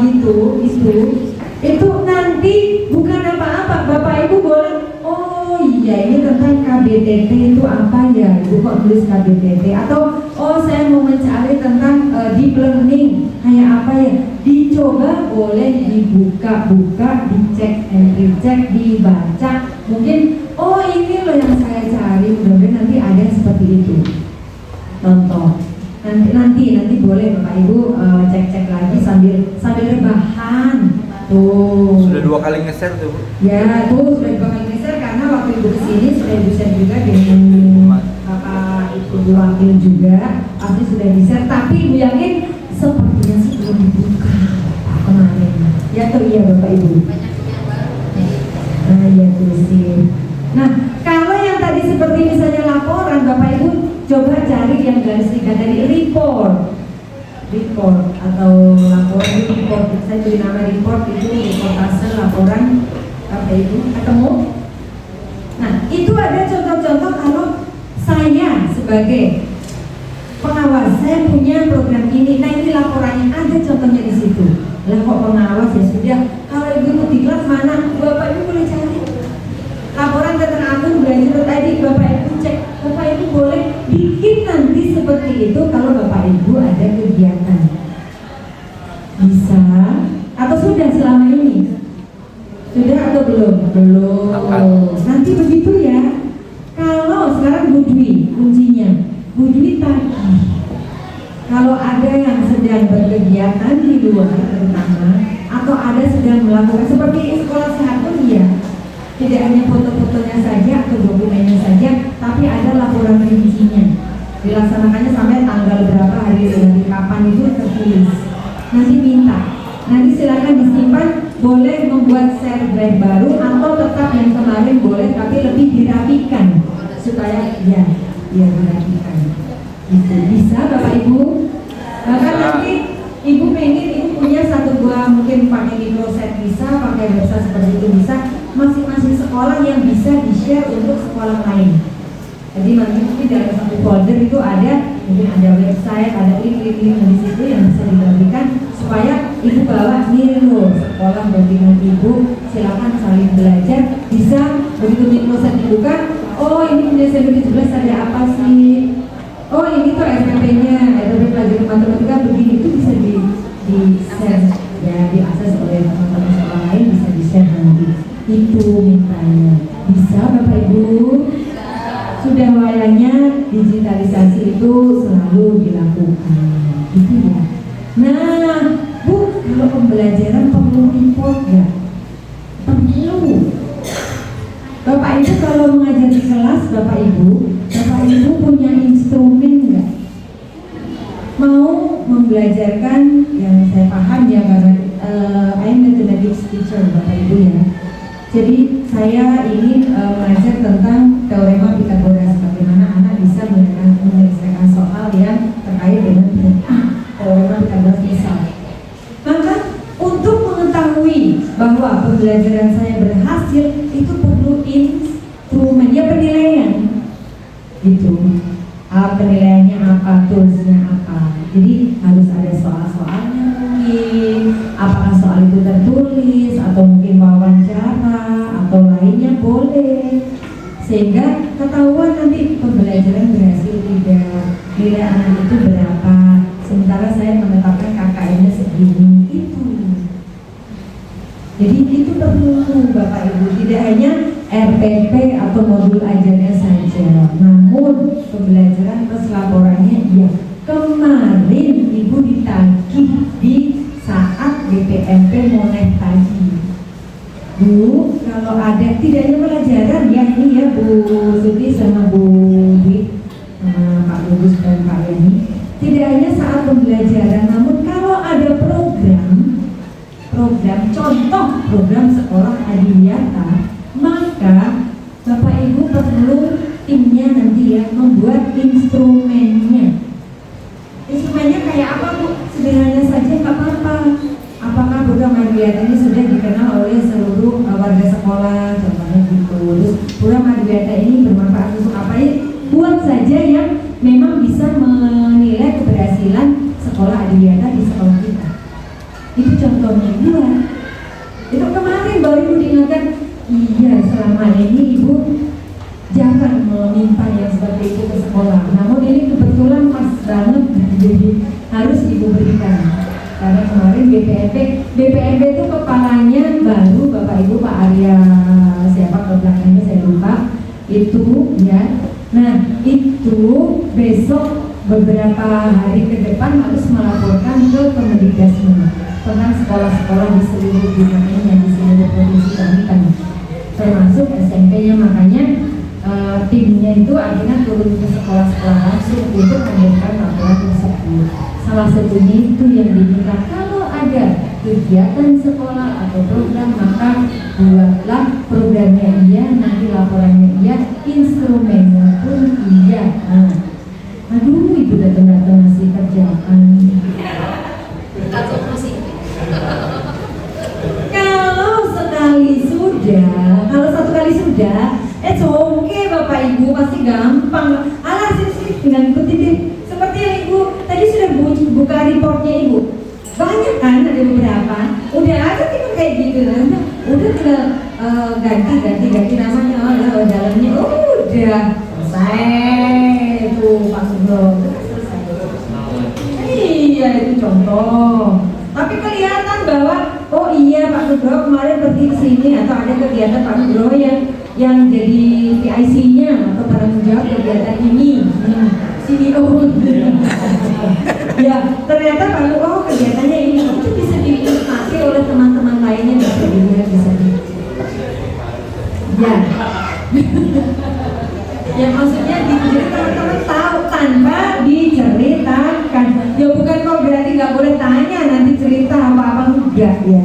gitu. Itu nanti bukan apa-apa, Bapak Ibu boleh. Oh iya ini tentang KBTT itu apa ya? Ibu kok tulis KBTT? Atau oh saya mau mencari tentang deep learning kayak apa ya? Dicoba, boleh dibuka-buka, dicek and recheck, dibaca. Mungkin oh ini loh yang saya cari. Mudah-mudahan nanti ada seperti itu. Contoh. Nanti boleh Bapak Ibu cek-cek lagi sambil rebahan. Tuh 2 kali nge-share tuh, Bu. Ya, tuh sudah dua kali geser karena waktu ibu kesini sudah di-share juga dengan Bapak Ibu Wakil juga, pasti sudah di-share. Tapi ibu yakin sepertinya sih belum dibuka kemarin. Ya tuh iya Bapak Ibu. Nah iya tuh sih. Nah kalau yang tadi seperti misalnya laporan Bapak Ibu coba cari yang garis tiga tadi report atau laporan report. Saya beri nama report itu reportase laporan Bapak Ibu ketemu. Nah itu ada contoh-contoh kalau saya sebagai pengawas saya punya program ini. Nah ini laporannya ada contohnya di situ. Lah kok pengawas ya sudah. Kalau ibu mau diklat mana Bapak Ibu boleh cari laporan tentang akun belajar tadi. Bapak Ibu cek. Bapak Ibu boleh bikin nanti seperti itu kalau Bapak Ibu ada kegiatan. Bisa atau sudah selama ini? Sudah atau belum? Belum. Nanti begitu ya. Kalau sekarang Bu Dwi kuncinya. Bu Dwi tadi kalau ada yang sedang berkegiatan di luar terutama atau ada sedang melakukan seperti sekolah sehat pun iya, tidak hanya foto-fotonya saja atau dokumennya saja, tapi ada laporan rincinya dilaksanakannya sampai tanggal berapa, hari nanti kapan itu tertulis. Nanti minta, nanti silakan disimpan, boleh membuat share drive baru atau tetap yang kemarin boleh tapi lebih dirapikan supaya ya dirapikan. Gitu. Bisa Bapak Ibu. Bahkan nanti Ibu pengen Ibu punya 1-2 mungkin pakai microset bisa, pakai website seperti itu bisa. Masing-masing sekolah yang bisa di-share untuk sekolah lain. Jadi mungkin dalam satu folder itu ada, mungkin ada website, ada link di situ yang bisa dibagikan supaya Ibu bawa nih loh sekolah dengan Ibu, silakan saling belajar. Bisa begitu microset dibuka, oh ini Desember 17 ada apa sih? Oh ini tuh SPP-nya, SPP pelajaran matematika begini, itu bisa di-share ya, diakses oleh teman-teman sekolah lain, bisa di-share nanti. Itu mintanya. Bisa Bapak Ibu? Sudah wayangnya digitalisasi itu selalu dilakukan. Gitu ya. Nah, Bu, kalau pembelajaran perlu report nggak? Perlu. Bapak Ibu kalau mengajar di kelas, Bapak Ibu punya instrumen nggak? Mau membelajarkan yang saya paham ya karena I'm mathematics teacher Bapak Ibu ya. Jadi saya ingin mengajar tentang teorema Pythagoras, bagaimana anak bisa menyelesaikan soal yang terkait dengan teorema Pythagoras misal. Maka untuk mengetahui bahwa pembelajaran saya berhasil itu perlu instrumen ya, penilaian gitu. Penilaiannya apa, toolsnya apa. Jadi harus ada soal-soalnya mungkin, apakah soal itu tertulis atau mungkin wawancara atau lainnya boleh, sehingga ketahuan nanti pembelajaran berhasil tidak, nilai anak itu berapa, sementara saya menetapkan KKM-nya segini. Itu jadi itu perlu Bapak Ibu, tidak hanya RPP atau modul ajarnya saja, namun pembelajaran plus laporannya iya. Kemarin Ibu ditagih di saat BPMP Monet tadi, Bu, kalau ada tidak hanya pelajaran ya ini ya Bu Suti sama Bu Dwi sama Pak Lubus dan Pak Yani, tidak hanya saat pembelajaran, namun kalau ada program contoh program sekolah adiwiyata, maka Bapak Ibu perlu timnya nanti ya membuat instrumennya. Instrumennya kayak apa Bu? Sederhana saja nggak apa-apa. Apakah program adiwiyata ini sudah dikenal oleh seluruh warga sekolah? Contohnya gitu. Terus program adiwiyata ini bermanfaat untuk apa ya? Buat saja yang memang bisa menilai keberhasilan sekolah adiwiyata di sekolah kita. Itu contohnya buat. Itu kemarin baru Ibu diingatkan. Iya, selama ini Ibu jangan meminta yang seperti itu ke sekolah. Namun ini kebetulan pas banget, jadi harus Ibu berikan. Karena kemarin BPMP itu kepalanya baru Bapak Ibu Pak Arya, siapa ke belakangnya saya lupa. Itu ya. Nah itu besok beberapa hari ke depan harus melaporkan ke Kemendikbud tentang sekolah-sekolah di seluruh dunia, di seluruh provinsi Banten, termasuk SMP-nya. Makanya timnya itu akhirnya turun ke sekolah-sekolah langsung untuk mengirimkan laporan tersebut. Salah satunya itu yang diminta, kalau ada kegiatan sekolah atau program, maka buatlah programnya iya, nanti laporannya iya, instrumennya pun iya. Nah, aduh, itu datang-datang masih kerjaan. Kalau satu kali sudah, oke Bapak Ibu, pasti gampang. Alah sih, tinggal ikutin deh. Seperti yang Ibu tadi sudah buka reportnya Ibu. Banyak kan, ada beberapa. Udah ada tinggal kayak gitu, udah tinggal ganti namanya, dalamnya udah selesai tuh Pak Sugro, selesai. Iya, itu contoh. Tapi kelihatan bahwa oh iya Pak Sugro kemarin pergi ke sini, atau ada kegiatan Pak Sugro yang jadi PIC-nya atau tanggung jawab kegiatan ini, CEO. Ya ternyata kalau kegiatannya ini itu bisa dinikmati oleh teman-teman lainnya, bisa dilihat, bisa di. Ya. Ya maksudnya jadi teman-teman tahu tanpa diceritakan. Ya bukan kok berarti nggak boleh tanya nanti cerita apa-apa, enggak ya,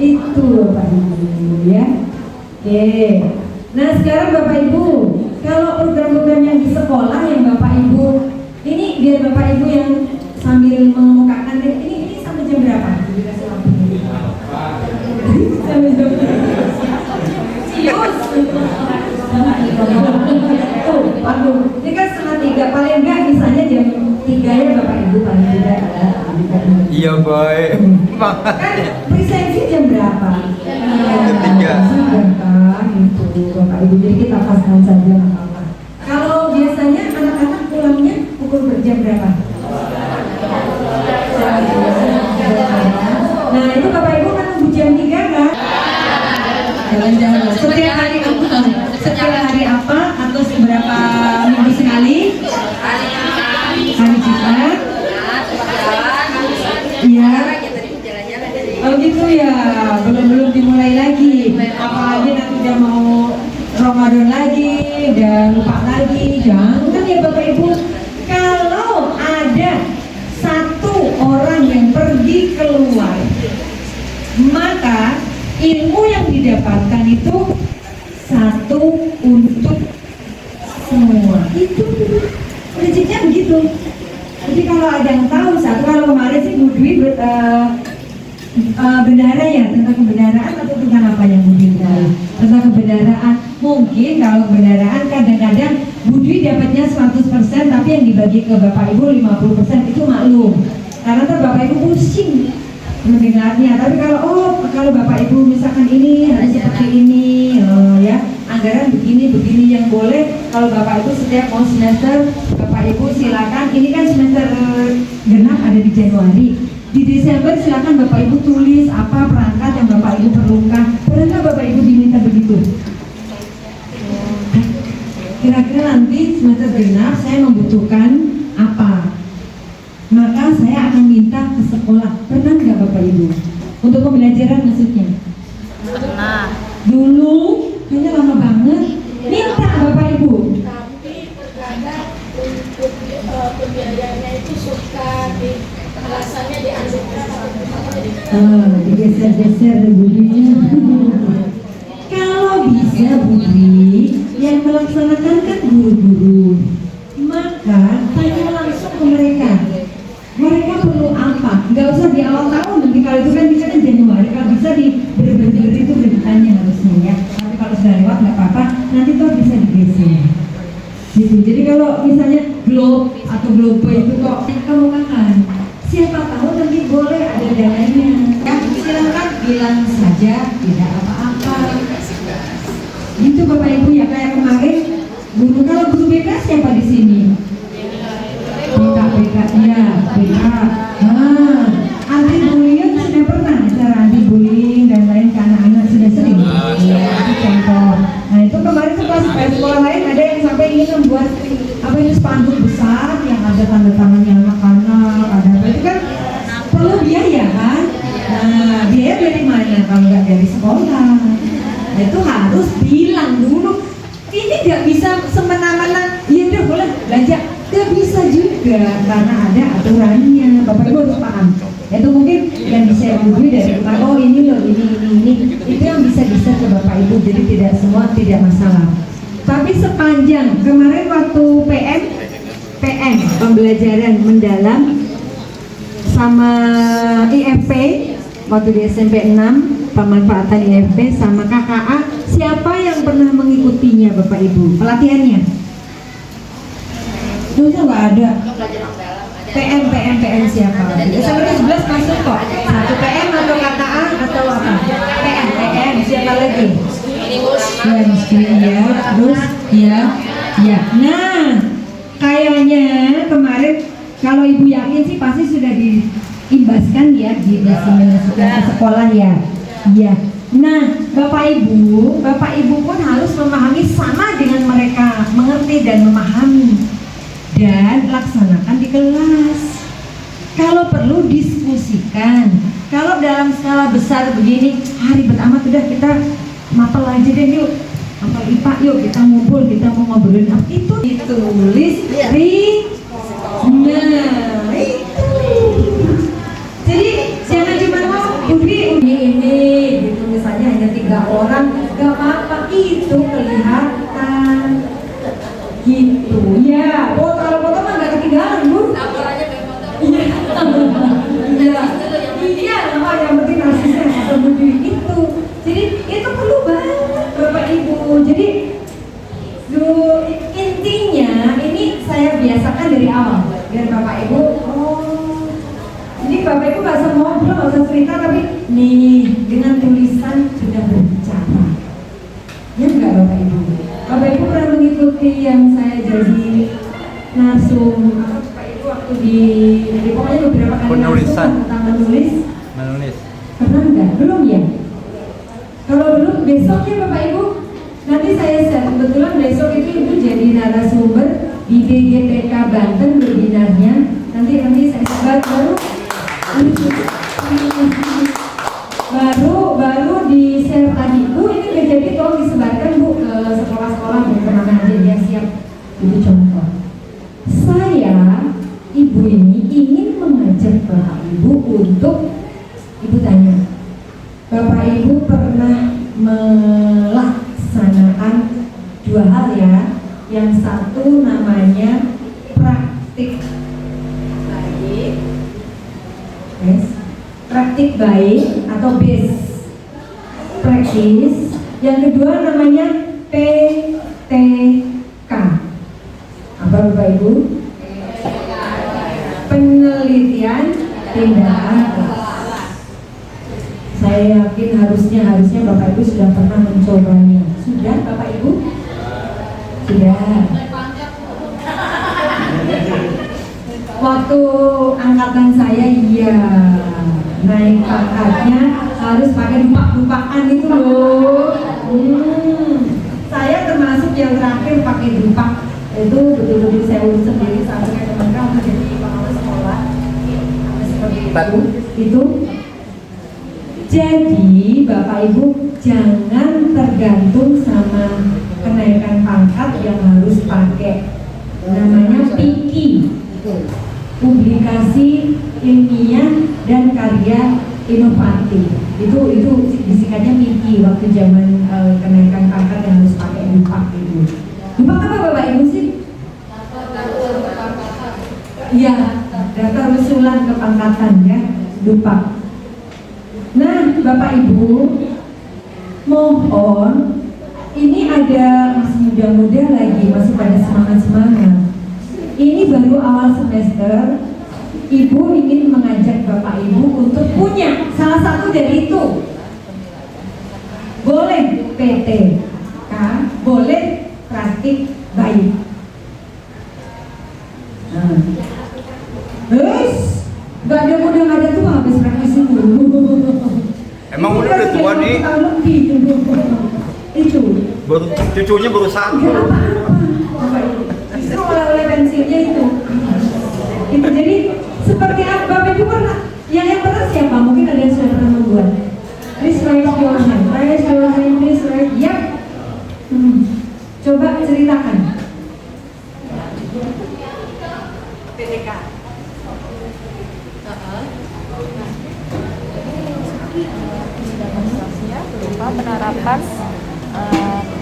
itu Bapak Ibu ya. Oke. Nah sekarang Bapak Ibu, kalau program-program yang di sekolah yang Bapak Ibu ini, biar Bapak Ibu yang sambil mengemukakan ini sampai jam berapa? Dikasih lampunya. Sampai jam berapa? Sius. Oh, waduh, ini kan 2:30, paling enggak misalnya jam 3 ya Bapak Ibu, paling tidak ada. Iya baik. Kan presensi jam berapa? Jam 3. Itu Bapak Ibu, jadi kita paskan saja apa-apa. Kalau biasanya anak-anak pulangnya pukul berjam berapa? Nah itu Bapak Ibu kan nunggu jam 3 kan? Jalan-jalan. Setiap hari apa? Atau seberapa minggu sekali? Hari Jumat. Iya. Oh gitu ya. Belum dimulai lagi. Apalagi nanti udah mau Ramadan lagi, udah lupa lagi. Jangan ya Bapak Ibu. Kalau ada satu orang yang pergi keluar, maka ilmu yang didapatkan itu satu untuk semua. Itu prinsipnya begitu. Jadi kalau ada yang tahu satu, kalau kemarin sih Bu Dwi bendara ya, tentang kebenaran atau tentang apa yang Bu Dwi tahu? Tentang kebenaran. Mungkin kalau kebenaran kadang-kadang Bu Dwi dapatnya 100%, tapi yang dibagi ke Bapak Ibu 50% itu maklum. Karena ntar Bapak Ibu pusing mendengarnya. Tapi kalau Bapak Ibu misalkan ini harus seperti ini, ya anggaran begini yang boleh. Kalau Bapak Ibu setiap mau semester, Bapak Ibu silakan. Ini kan semester genap ada di Januari. Di Desember silakan Bapak Ibu tulis apa perangkat yang Bapak Ibu perlukan. Pernah Bapak Ibu diminta begitu? Kira-kira nanti semester genap saya membutuhkan apa? Maka saya akan minta ke sekolah. Pernah nggak Bapak Ibu? Untuk pembelajaran maksudnya? Pernah. Dulu, kayaknya lama banget. Minta Bapak Ibu. Tapi terkadang untuk pembiayaannya itu suka alasannya dianjurkan. Digeser-geser budinya. Kalau bisa Budi, yang melaksanakan kan guru-guru. Maka tanya langsung ke mereka. Mereka perlu apa? Nggak usah di awal tahun, nanti kalau itu kan bisa kan Januari. Kalau bisa di bener-bener itu beritanya harusnya ya. Tapi kalau sudah lewat nggak apa-apa, nanti tuh bisa digeser. Gitu. Jadi kalau misalnya globe atau globe itu kok kemukakan, siapa tahu nanti boleh ada dananya. Ya silakan bilang saja tidak apa-apa. Gitu Bapak Ibu ya, kayak kemarin guru, kalau guru BK siapa di sini? BK ya, BK. Anti bullying sudah pernah cara anti bullying dan lain ke anak-anak sudah sering. Itu contoh. Nah itu kemarin sekolah lain ada yang sampai ingin membuat apa ini spanduk besar yang ada tanda tangannya anak-anak, ada apa itu kan perlu biaya kan? Nah biaya dari mana kalau nggak dari juga karena ada aturannya. Bapak Ibu harus paham. Itu mungkin yang di-share dulu dari Bapak, oh ini loh, ini. Itu yang bisa di-share ke Bapak Ibu, jadi tidak semua, tidak masalah. Tapi sepanjang kemarin waktu PM pembelajaran mendalam sama IFP waktu di SMP 6 pemanfaatan IFP sama KKA, siapa yang pernah mengikutinya Bapak Ibu pelatihannya? Itu nggak ada. PM siapa? SMP 11 masuk kok. Satu PM atau KKA atau apa? PM siapa lagi? Ya, terus ya. Nah, kayaknya kemarin kalau Ibu yakin sih pasti sudah diimbaskan ya, didiseminasikan ke sekolah ya. Iya. Nah, Bapak Ibu pun harus memahami sama dengan mereka, mengerti dan memahami dan laksanakan di kelas. Kalau perlu diskusikan. Kalau dalam skala besar begini, hari pertama sudah kita mapel aja deh yuk. Mapel IPA yuk, kita ngumpul, kita mau ngobrolin apa itu ditulis nah itu. Jadi jangan cuma ini gitu, misalnya hanya 3 orang, gak apa-apa, itu kelihatan gitu ya. Kalau foto mah gak ketinggalan Bu. Iya, yang penting narsisnya atau itu. Jadi itu perlu banget Bapak Ibu. Jadi intinya ini saya biasakan dari awal biar Bapak Ibu. Jadi Bapak Ibu nggak usah ngobrol, nggak usah cerita, tapi nih dengan tulisan sudah berbicara. Ya enggak Bapak Ibu? Bapak Ibu pernah mengikuti yang saya jadi narsum Bapak Ibu waktu di pokoknya beberapa kali penulisan tentang menulis. Pernah enggak? Belum ya? Kalau belum, besok ya Bapak Ibu, nanti saya share. Kebetulan besok itu Ibu jadi narasumber di BGTK Banten webinarnya. Nanti saya sebar baru di share tadi Bu. Ini udah jadi, tolong disebarkan Bu ke sekolah-sekolah dan kemana aja dia siap. Itu contoh. Saya Ibu ini ingin mengajak Bapak Ibu untuk Ibu tanya, Bapak Ibu pernah melaksanakan 2 hal ya. Yang satu namanya praktik baik, praktik baik atau base practice. Yang kedua namanya PTK. Apa Bapak Ibu? Penelitian tindakan. Saya yakin harusnya Bapak Ibu sudah pernah mencobanya. Sudah Bapak Ibu? Sudah. Waktu angkatan saya iya, naik pangkatnya harus pakai dupak-dupakan itu loh. Saya termasuk yang terakhir pakai dupak. Itu betul-betul saya urus sendiri sampai teman-teman untuk jadi pengawas sekolah. Seperti itu. Jadi Bapak Ibu jangan tergantung sama kenaikan pangkat yang harus pakai namanya PIKI, publikasi ilmiah dan karya inovatif. Itu disingkatnya PIKI waktu zaman kenaikan pangkat yang harus pakai dupak itu. Dupak apa Bapak Ibu sih? Iya, data usulan kepangkatan ya, dupak. Nah, Bapak Ibu, mohon, ini ada masih muda-muda lagi, masih pada semangat-semangat. Ini baru awal semester, Ibu ingin mengajak Bapak Ibu untuk punya salah satu dari itu. Boleh PTK, boleh praktik baik. Nah, terus gak ada muda, gak ada tua, habis praktis itu. Emang udah tua nih? Itu Cucunya baru 1. Justru oleh pensiunnya itu. Jadi seperti apa Bapak Ibu pernah? Yang pernah siapa? Mungkin ada yang sudah pernah membuat. Please raise your hand. Please raise. Yap. Coba ceritakan. demonstrasinya berupa penerapan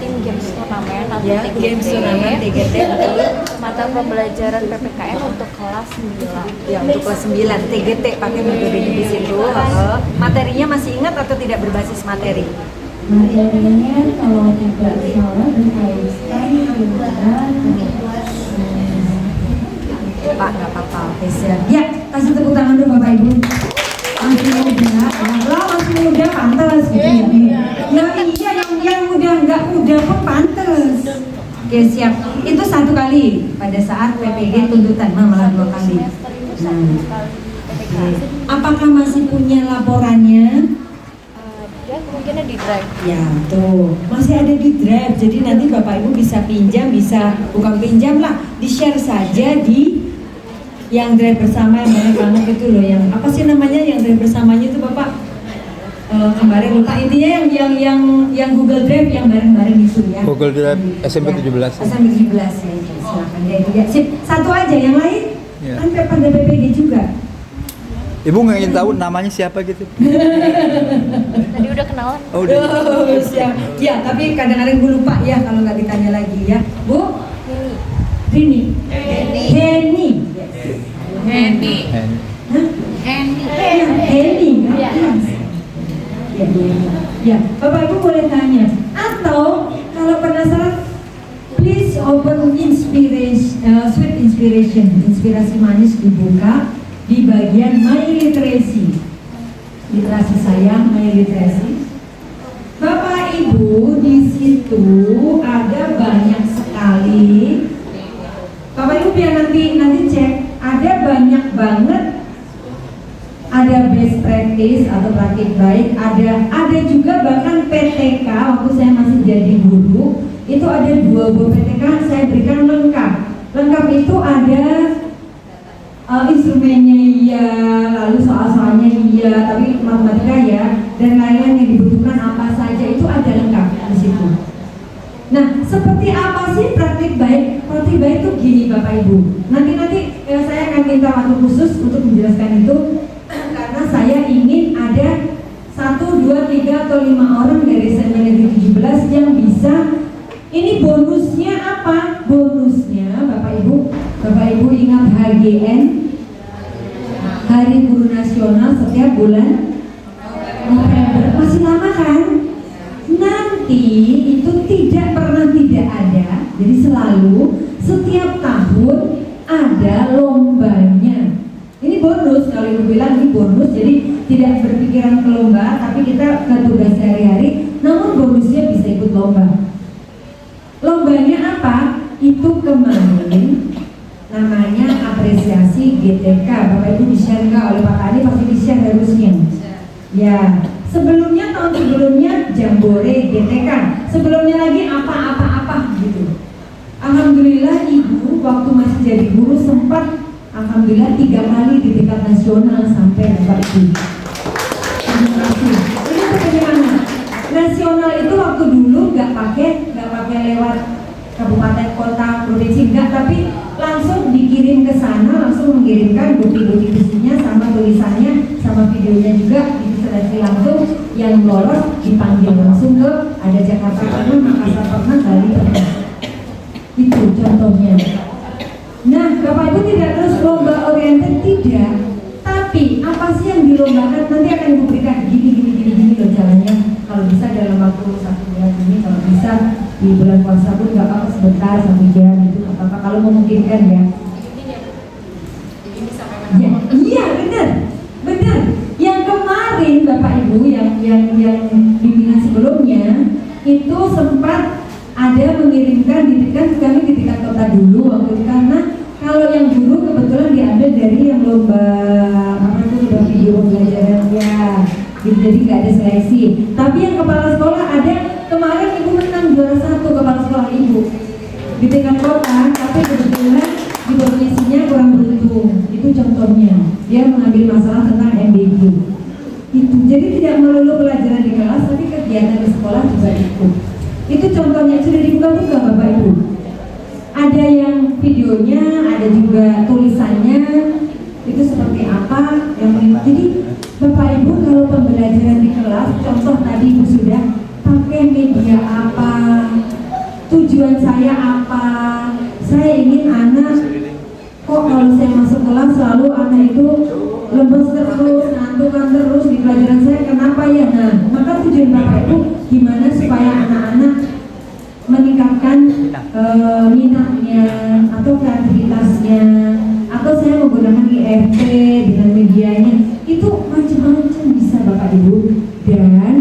tim games turnamen atau Ya, TGT, games turnamen TGT, betul. mata pembelajaran PPKN untuk kelas 9. Ya, untuk kelas 9 TGT pakai metodenya di situ. Materinya masih ingat atau tidak berbasis materi? Materinya kalau tidak salah berkaitan dengan Pak, nggak apa-apa. Oke, siap. Ya, kasih tepuk tangan dulu Bapak Ibu. Masih muda, kalau masih muda pantas gitu ya. Ya iya, yang muda nggak muda pun pantas. Oke, siap. Itu satu kali pada saat PPG tuntutan, malah 2 kali. Oke. Apakah masih punya laporannya? Ya kemungkinan di drive. Ya, tuh. Masih ada di drive. Jadi nanti Bapak Ibu bisa pinjam, bisa bukan pinjam lah, di-share saja di yang drive bersama yang banyak banget itu loh, yang apa sih namanya yang drive bersamanya itu Bapak? Kemarin lupa, intinya yang Google Drive yang bareng-bareng itu ya. Google Drive SMP 17. SMP 17 ya, itu silakan ya, itu ya. Sip, satu aja, yang lain Ya. kan pada PPG juga. Ibu nggak ingin tahu namanya siapa gitu? Tadi udah kenalan. Oh, udah. Oh, siap. Ya, tapi kadang-kadang gue lupa ya kalau nggak ditanya lagi ya. Bu? Rini. Heni. Henny. And Hah? Henny. Ya, Heni. Ya. Ya, Bapak Ibu boleh tanya. Atau kalau penasaran, please open sweet inspiration. Inspirasi manis dibuka di bagian my literacy. Literasi sayang, my literacy. Bapak Ibu, di situ ada banyak sekali. Bapak Ibu biar nanti cek, ada banyak banget. Ada best practice atau praktik baik, ada juga bahkan PTK waktu saya masih jadi guru, itu ada 2 buah PTK saya berikan lengkap. Lengkap itu ada instrumennya iya, lalu soal-soalnya iya, tapi matematika ya, dan lain-lain yang dibutuhkan apa saja itu ada lengkap di situ. Nah, seperti apa sih praktik baik? Praktik baik itu gini Bapak Ibu. Nanti saya akan minta waktu khusus untuk menjelaskan itu, karena saya ingin ada 1, 2, 3 atau 5 orang dari Semenegeri 17 yang bisa. Ini bonusnya apa? Bonusnya Bapak Ibu ingat HGN, Hari Guru Nasional setiap bulan November. Masih lama kan? Nanti itu tidak pernah tidak ada. Jadi selalu setiap tahun ada lombanya. Ini bonus, kalau Ibu bilang ini bonus, jadi tidak berpikiran ke lomba, tapi kita ke tugas sehari-hari, namun bonusnya bisa ikut lomba. Lombanya apa? Itu kemarin namanya apresiasi GTK. Bapak Ibu di-share nggak oleh Pak Kani? Pasti di-share harusnya. Ya, sebelumnya tahun sebelumnya Jambore GTK, sebelumnya lagi apa gitu. Alhamdulillah Ibu waktu masih jadi guru sempat alhamdulillah 3 kali di tingkat nasional sampai dapat itu. Terima kasih. Ini penyemangat. Nasional itu waktu dulu nggak pakai lewat kabupaten, kota, provinsi, enggak, tapi langsung dikirim ke sana, langsung mengirimkan bukti-bukti visinya sama tulisannya sama videonya juga diseleksi langsung. Yang lolos dipanggil langsung ke ada Jakarta pernah, Makassar pernah, Bali pernah. Itu contohnya. Nah, Bapak Ibu tidak terus lomba oriented, tidak. Tapi apa sih yang dilombakan? Nanti akan Ibu berikan gini loh jalannya. Kalau bisa dalam waktu 1 bulan ini, kalau bisa di bulan puasa pun nggak apa-apa sebentar 1 jam itu apa-apa kalau memungkinkan ya. Iya benar. Yang kemarin Bapak Ibu yang bimbingan sebelumnya itu sempat ada mengirimkan kami di tingkat kota dulu waktu itu, karena kalau yang guru kebetulan diambil dari yang lomba video pembelajaran ya, jadi nggak ada seleksi. Tapi yang kepala sekolah ada, kemarin Ibu menang juara 1 kepala sekolah Ibu di tingkat kota, tapi kebetulan di provinsinya kurang beruntung. Itu contohnya, dia mengambil masalah tentang MBG. Itu jadi tidak melulu pelajaran di kelas, tapi kegiatan di sekolah juga ikut. Itu contohnya, sudah dibuka-buka Bapak Ibu. Ada yang videonya, ada juga tulisannya. itu seperti apa yang menimpa. Jadi Bapak Ibu kalau pembelajaran di kelas, contoh tadi Ibu sudah pakai media apa, tujuan saya apa, saya ingin anak kok kalau saya masuk kelas selalu anak itu lemes terus, ngantukan terus di pelajaran saya, kenapa ya? Nah, maka tujuan Bapak Ibu gimana supaya anak-anak meningkatkan minatnya atau kreativitasnya, atau saya menggunakan IFT dengan medianya, itu macam-macam bisa Bapak Ibu. Dan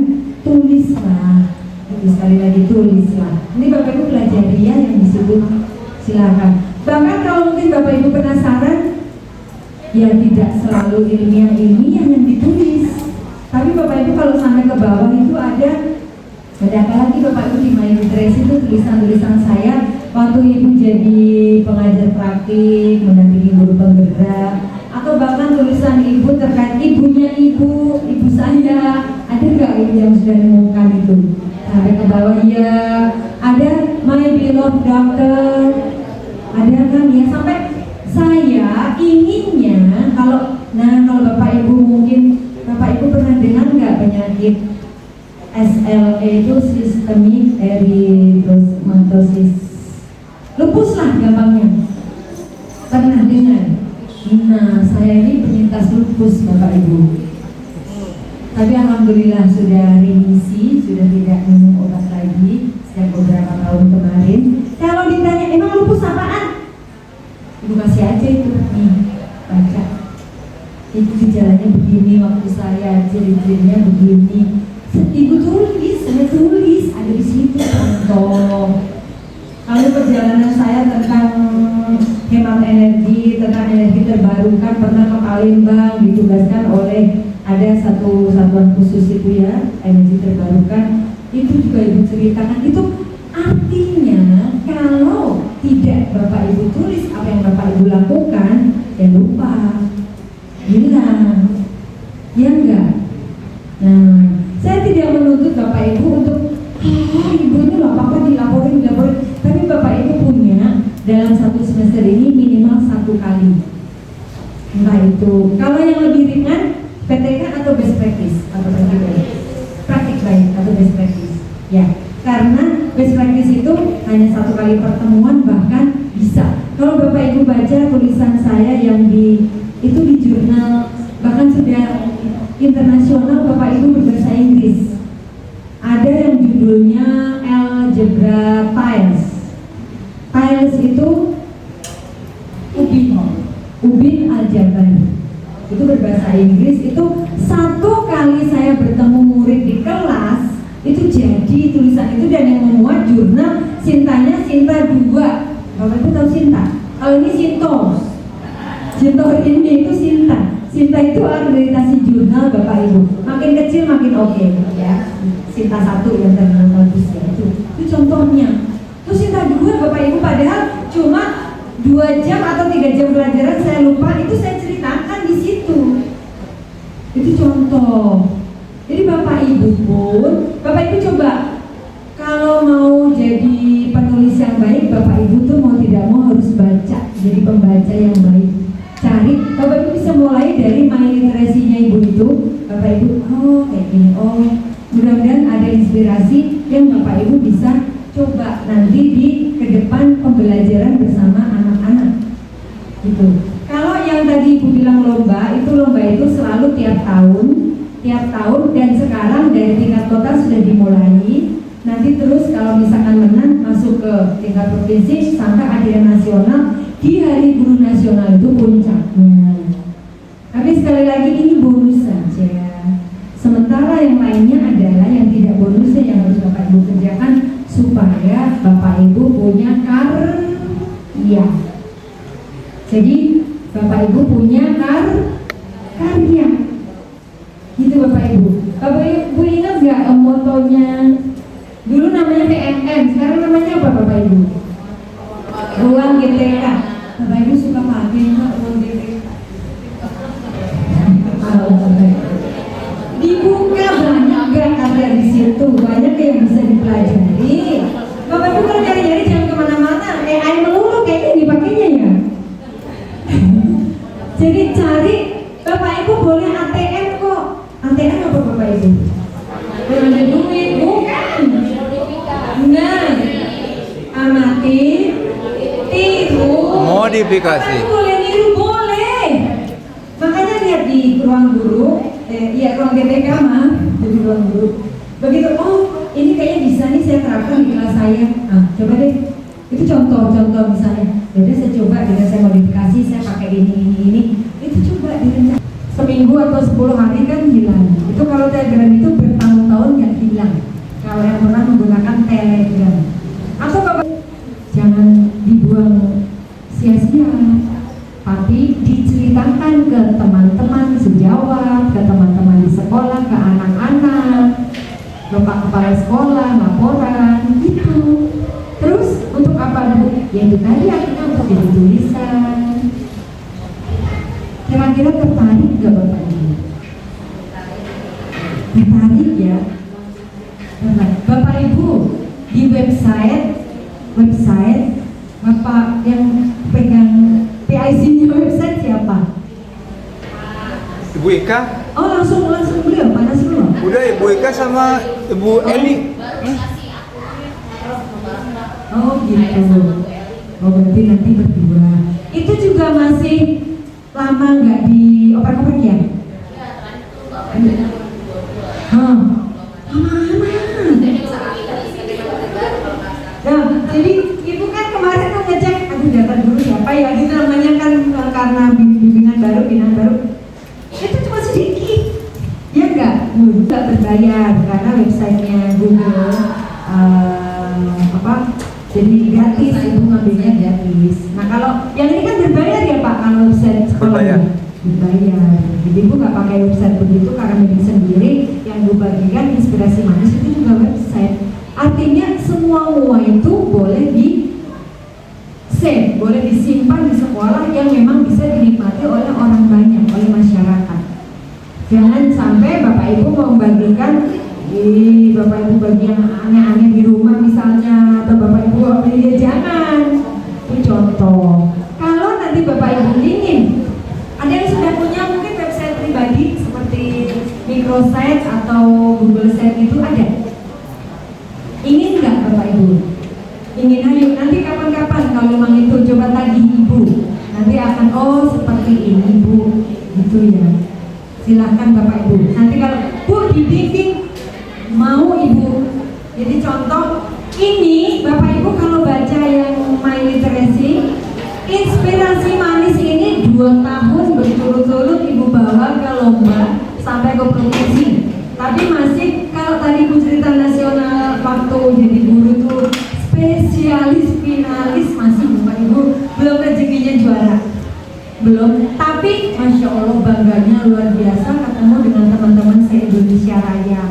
tulislah, itu sekali lagi tulislah. Ini Bapak Ibu pelajari ya yang di situ, silakan. Bahkan kalau mungkin Bapak Ibu penasaran, ya tidak selalu ilmiah-ilmiah yang ditulis, tapi Bapak Ibu kalau sampai ke bawah itu ada apalagi Bapak Ibu di My Literacy itu tulisan-tulisan saya waktu Ibu jadi pengajar praktik, mendampingi guru penggerak, atau bahkan tulisan Ibu terkait ibunya ibu saya, ada nggak Ibu yang sudah menemukan itu? Sampai ke bawah ya, ada My Beloved Doctor, ada kan ya, sampai saya inginnya kalau Bapak Ibu mungkin Bapak Ibu pernah dengar nggak penyakit SLE itu sistemik erythematosus, lupus lah gampangnya, pernah dengar? Nah, saya ini penyintas lupus Bapak Ibu, tapi alhamdulillah sudah remisi, sudah tidak minum obat lagi sejak beberapa tahun kemarin. Kalau ditanya emang lupus apaan, Ibu kasih aja itu nih, baca itu gejalanya begini, waktu saya ciri-cirinya begini, Ibu tulis, saya tulis, ada di situ contoh. Lalu perjalanan saya tentang hemat energi, tentang energi terbarukan, pernah ke Palembang ditugaskan oleh ada satu satuan khusus itu ya, energi terbarukan, itu juga Ibu ceritakan. Itu artinya kalau tidak Bapak Ibu tulis apa yang Bapak Ibu lakukan, ya lupa, hilang, ya enggak? Nah, saya tidak menuntut Bapak Ibu untuk Ibu ini loh apa-apa dilaporin, tapi Bapak Ibu punya dalam satu semester ini minimal 1 kali. Entah itu kalau yang lebih ringan PTK atau best practice atau praktik baik atau best practice. Ya, karena best practice itu hanya 1 kali pertemuan, bahkan bisa. Kalau Bapak Ibu baca tulisan saya yang itu di jurnal, bahkan sudah internasional, Bapak Ibu berbahasa Inggris. Ada yang judulnya Algebra Tiles. Tiles itu ubin aljabar. Itu berbahasa Inggris. Itu 1 kali saya bertemu murid di kelas, itu jadi tulisan itu, dan yang memuat jurnal Sintanya Sinta 2. Bapak Ibu tahu Sinta? Kalau ini Sinto. Sinto ini itu Sinta. Sinta itu akreditasi jurnal Bapak Ibu. Makin kecil makin oke ya. Sinta 1 yang terkenal bagus ya, itu contohnya. Terus Sinta 2 Bapak Ibu, padahal cuma 2 jam atau 3 jam pelajaran, saya lupa, itu saya ceritakan di situ. Itu contoh. Jadi Bapak Ibu pun, Bapak Ibu coba kalau mau jadi penulis yang baik, Bapak Ibu tuh mau tidak mau harus baca, jadi pembaca yang baik. Cari, Bapak Ibu bisa mulai dari My Literacy-nya Ibu itu. Bapak Ibu, oh kayak gini, oh mudah-mudahan ada inspirasi yang Bapak Ibu bisa coba nanti di ke depan pembelajaran bersama anak-anak gitu. Kalau yang tadi Ibu bilang lomba itu selalu tiap tahun, dan sekarang dari tingkat kota sudah dimulai. Nanti terus kalau misalkan menang masuk ke tingkat provinsi sampai akhirnya nasional. Di Hari Guru Nasional itu puncaknya. Tapi sekali lagi ini bonus saja. Sementara yang lainnya adalah yang tidak bonusnya yang harus Bapak Ibu kerjakan supaya Bapak Ibu punya karya. Jadi Bapak Ibu punya karya. Gitu Bapak Ibu. Bapak Ibu ingat nggak motonya? Dulu namanya PNM, sekarang namanya apa Bapak Ibu? Ruang GTK. Bapak Ibu suka pakai nggak ruang GTK? Dibuka banyak gak ada di situ, banyak yang bisa dipelajari. Bapak Ibu kalau nyari-nyari jangan kemana-mana. AI melulu kayaknya dipakainya ya. Jadi itu? Belum ada duit, bukan? Nah, amati, tiru. Modifikasi. Boleh niru, boleh. Makanya lihat di ruang guru, ruang GTK mah, jadi ruang guru. Begitu, oh ini kayaknya bisa nih saya terapkan di kelas saya. Coba deh. Itu contoh misalnya. Jadi saya coba dengan saya modifikasi, saya pakai ini. Itu coba direncanakan. Seminggu atau 10 hari kan hilang. Itu kalau Telegram itu bertahun-tahun nggak hilang. Kalau yang pernah menggunakan Telegram. Atau Bapak jangan dibuang sia-sia, tapi diceritakan ke teman-teman sejawat, ke teman-teman di sekolah, ke anak-anak, Bapak kepala sekolah, laporan, gitu. Terus untuk apa Bu? Ya itu tadi akhirnya untuk jadi tulisan. Kira-kira tertarik gak Bapak Ibu? Tertarik ya? Bapak Ibu di website Bapak yang pegang PIC-nya website siapa? Ibu Ika? Oh langsung beliau, mana sih lu? Udah Ibu Ika sama Ibu Eni. Oh gitu. Oh berarti nanti berdua. Itu juga masih lama nggak dioper-oper ya? Nah, jadi ibu kan kemarin tuh ngecek, aduh data guru siapa ya? Itu namanya kan karena bimbingan baru. Itu cuma sedikit, ya enggak? Nggak berbayar karena websitenya Google jadi gratis, ibu ngambilnya gratis. Nah kalau yang ini kan berbayar ya Pak, kalau website sekolah berbayar. Jadi ibu nggak pakai website begitu karena bikin sendiri. Yang ibu bagikan inspirasi manis itu juga website. Artinya semua itu boleh di save, boleh disimpan di sekolah yang memang bisa dinikmati oleh orang banyak, oleh masyarakat. Jangan sampai Bapak Ibu mau membagikan Bapak Ibu bagi yang aneh-aneh di rumah misalnya, atau Bapak Ibu ya jangan. Itu contoh. Kalau nanti Bapak Ibu ingin, ada yang sudah punya mungkin website pribadi seperti microsite atau Google Site itu ada. Ingin nggak Bapak Ibu? Ingin, ayo nanti kapan-kapan kalau memang itu coba tagih Ibu. Nanti akan seperti ini Bu, gitu ya. Silahkan Bapak Ibu. Nanti kalau Bu dibimbing mau Ibu. Jadi contoh ini Bapak Ibu kalau baca yang My Literacy, inspirasi manis ini 2 tahun berturut-turut Ibu bawa ke lomba sampai ke provinsi. Tapi masih kalau tadi Bu cerita nasional waktu jadi guru tuh spesialis finalis masih Bapak Ibu belum rezekinya juara. Belum, tapi Masya Allah bangganya luar biasa ketemu dengan teman-teman se-Indonesia Raya.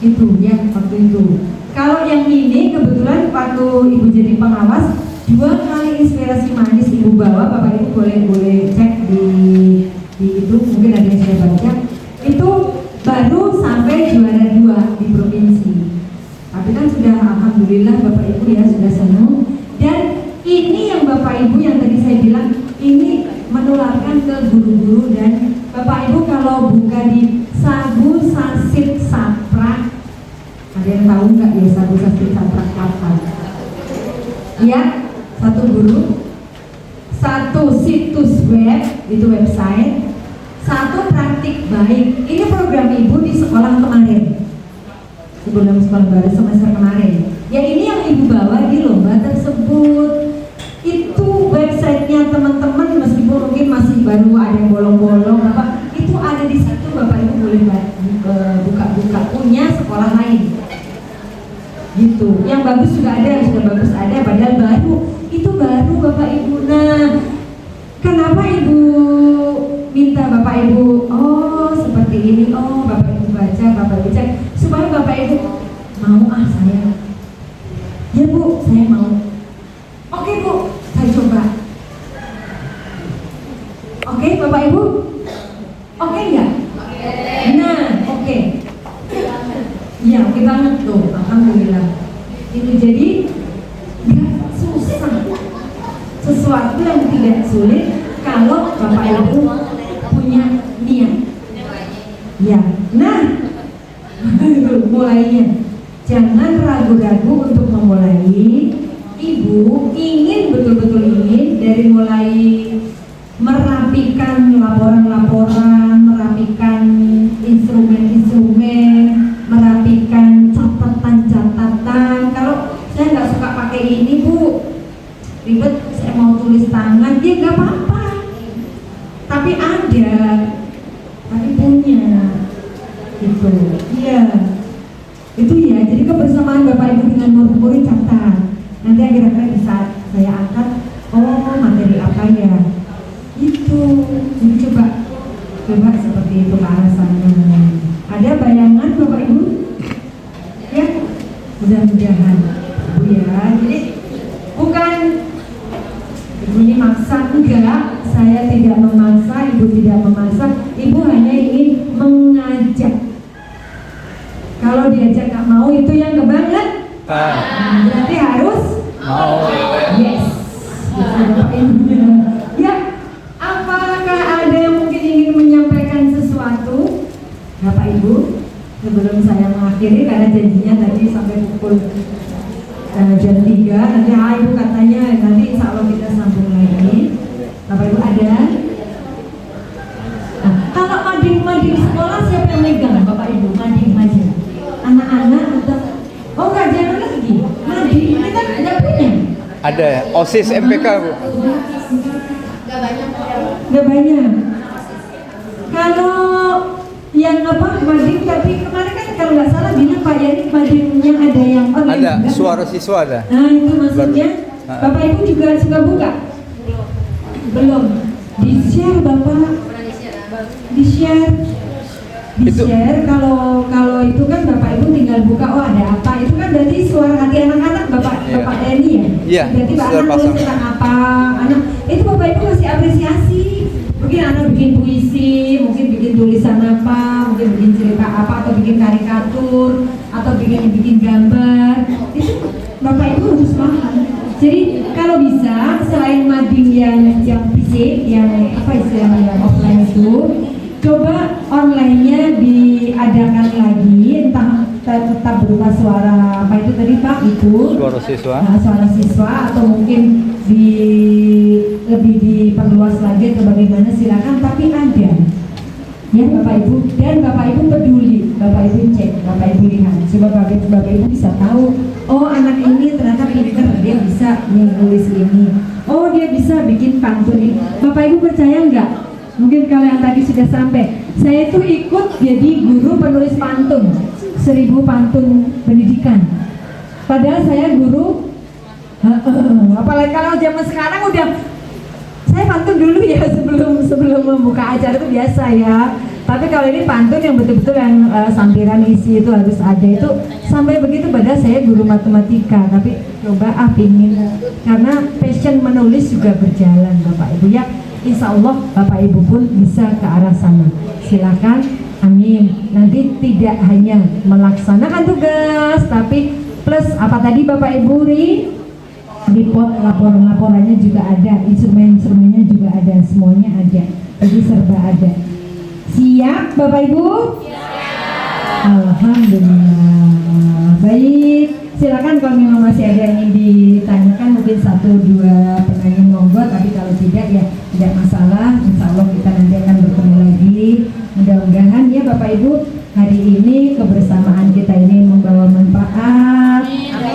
Itu ya waktu itu. Kalau yang ini kebetulan waktu Ibu jadi pengawas 2 kali inspirasi manis Ibu bawa, Bapak Ibu boleh cek di itu, mungkin ada yang sudah baca. Itu baru sampai juara 2 di provinsi. Tapi kan sudah alhamdulillah Bapak Ibu ya sudah senang. Dan ini yang Bapak Ibu yang tadi saya bilang ini menularkan ke guru-guru. Dan Bapak Ibu kalau buka di Sagu Sasit Saprak, ada yang tahu nggak ya Sagu Sasit Saprak apa? Ya, satu guru, satu situs web, itu website, satu praktik baik. Ini program Ibu di sekolah kemarin, sebelum sekolah baru semester kemarin. Ya ini yang Ibu bawa di lomba tersebut. Itu websitenya teman-teman, meskipun mungkin masih baru ada yang bolong-bolong apa, itu ada di situ. Bapak Ibu boleh buka-buka, punya sekolah lain gitu. Yang bagus juga ada, yang sudah bagus ada, padahal baru. Itu baru Bapak Ibu. Nah, kenapa Ibu minta Bapak Ibu seperti ini, Bapak Ibu baca, Bapak Ibu cek, supaya Bapak Ibu mau saya ya Bu, saya mau. Oke Bu, saya coba. Oke Bapak Ibu, oke nggak? Nah, oke. Ya, oke banget tuh, alhamdulillah. Itu jadi nggak susah. Sesuatu yang tidak sulit kalau Bapak Ibu punya niat. Ya, nah mulainya. Jangan ragu-ragu untuk memulai. Ibu ingin, betul-betul ingin, dari mulai merapikan laporan-laporan, merapikan instrumen-instrumen, merapikan catatan-catatan. Kalau saya nggak suka pakai ini Bu, ribet, saya mau tulis tangan, dia nggak apa-apa. Tapi ada, tapi punya, gitu. Iya, itu ya. Jadi kebersamaan Bapak Ibu dengan murid-murid catat. Nanti akhir-akhir bisa saya angkat, oh materi apa ya? Itu, jadi coba seperti itu ke arah sana. Ada bayangan Bapak Ibu? Ya, mudah-mudahan Bu ya. Jadi bukan Ibu ini maksa, enggak. Saya tidak memaksa, Ibu tidak memaksa. Ibu hanya ingin mengajak. Kalau diajak nggak mau itu yang kebanget. Berarti harus Mau. yes. Ya, apakah ada yang mungkin ingin menyampaikan sesuatu, Bapak Ibu? Sebelum saya mengakhiri, karena janjinya tadi sampai pukul jam 3. Nanti Ibu katanya nanti insya Allah kita sambung lagi. Bapak Ibu ada? Nah, kalau mading sekolah siapa yang megang? Bapak Ibu mading aja. Anak-anak atau oh nggak jangan lagi. Mading ini kan tidak punya. Ada OSIS MPK Bu. Nggak banyak. Kalau yang apa mading, tapi kemarin kan kalau nggak salah bilang Pak Yani madingnya ada yang online. Ada juga. suara siswa ada. Nah itu maksudnya. Baru. Bapak Ibu juga suka buka? Belum. Di share Bapak. Di share. Di Itu- share. Kalau itu kan Bapak Ibu tinggal buka. Oh ada apa? Itu kan berarti suara hati anak-anak Bapak Iya. Bapak Yani ya. Iya, Berarti Pak sudah anak pasang. nulis tentang apa? Anak itu Bapak Ibu kasih apresiasi. Mungkin anak bikin puisi, mungkin bikin tulisan apa, mungkin bikin cerita apa, atau bikin karikatur, atau bikin gambar. Itu Bapak Ibu harus paham. Jadi kalau bisa selain mading yang fisik, yang apa istilahnya yang offline itu, coba online-nya diadakan lagi, entah tetap berupa suara apa itu tadi Pak itu. Suara siswa. Nah, suara siswa atau mungkin lebih diperluas lagi atau bagaimana silakan, tapi ada ya Bapak Ibu, dan Bapak Ibu peduli, Bapak Ibu cek, Bapak Ibu lihat, coba Bapak Ibu bisa tahu, oh anak ini ternyata pinter, dia bisa nulis ini, oh dia bisa bikin pantun ini. Bapak Ibu percaya nggak? Mungkin kalau yang tadi sudah sampai, saya itu ikut jadi guru penulis pantun, 1000 pantun pendidikan. Padahal saya guru, apalagi kalau zaman sekarang udah, saya pantun dulu ya sebelum membuka acara itu biasa ya. Tapi kalau ini pantun yang betul-betul yang sampiran isi itu harus ada itu sampai begitu. Padahal saya guru matematika, tapi coba pingin karena passion menulis juga berjalan Bapak Ibu ya. Insya Allah Bapak Ibu pun bisa ke arah sana. Silakan, amin. Nanti tidak hanya melaksanakan tugas, tapi plus apa tadi Bapak Ibu report laporan-laporannya juga ada, instrumen-instrumennya juga ada, semuanya ada, jadi serba ada. Siap Bapak Ibu? Siap. Alhamdulillah. Baik, silakan kalau memang masih ada yang ingin ditanyakan, mungkin 1-2 penanya monggo, tapi kalau tidak ya tidak masalah. Insya Allah kita nanti akan bertemu lagi. Mudah-mudahan ya Bapak Ibu, hari ini kebersamaan kita ini membawa manfaat.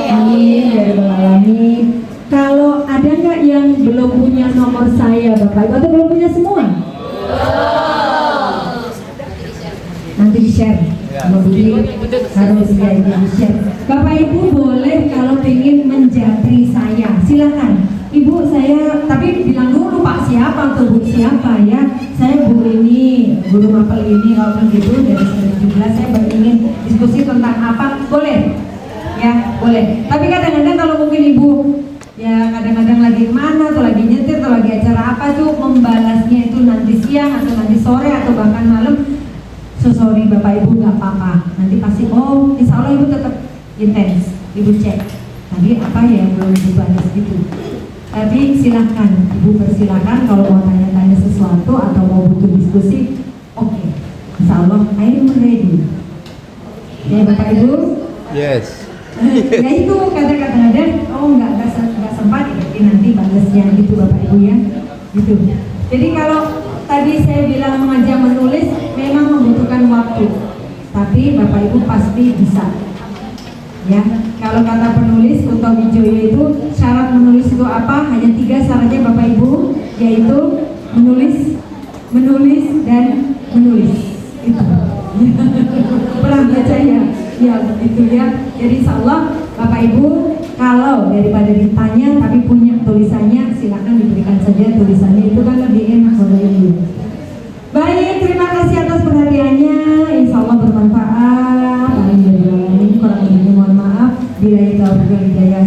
Amin ya rabbal alamin. Kalau ada nggak yang belum punya nomor saya Bapak Ibu, atau belum punya semua? Nanti di share. Harus ya di share. Bapak Ibu boleh kalau ingin menjapri saya, silakan. Ibu saya, tapi bilang dulu Pak siapa atau Bu siapa ya. Saya Bu ini, guru mapel ini, kalau begitu dari 2017 saya ingin diskusi tentang apa, boleh? Ya boleh. Tapi kadang-kadang kalau mungkin Ibu ya kadang-kadang lagi mana tuh, lagi nyetir atau lagi acara apa tuh, membalasnya itu nanti siang atau nanti sore atau bahkan malam, so sorry Bapak Ibu nggak apa-apa. Nanti pasti oh insya Allah Ibu tetap intens, Ibu cek tadi apa ya yang belum Ibu balas gitu. Tapi silahkan Ibu persilahkan kalau mau tanya-tanya sesuatu atau mau butuh diskusi, oke. Insya Allah I'm ready. Ya Bapak Ibu. Yes. Ya itu kata-kata dan nggak sempat ya, nanti balasnya gitu Bapak Ibu ya. Gitu. Jadi kalau tadi saya bilang mengajar menulis memang membutuhkan waktu, tapi Bapak Ibu pasti bisa. Ya, kalau kata penulis Kunto Wijoyo itu syarat menulis itu apa? Hanya 3 syaratnya Bapak Ibu, yaitu menulis, dan menulis. Itu. Pernah baca ya? Ya begitu ya. Jadi insya Allah Bapak Ibu kalau daripada ditanya tapi punya tulisannya, silakan diberikan saja tulisannya, itu kan lebih enak Bapak Ibu. Baik, terima kasih atas perhatiannya. Insya Allah bermanfaat. Kurang lebihnya mohon maaf. Bila itu hidayah.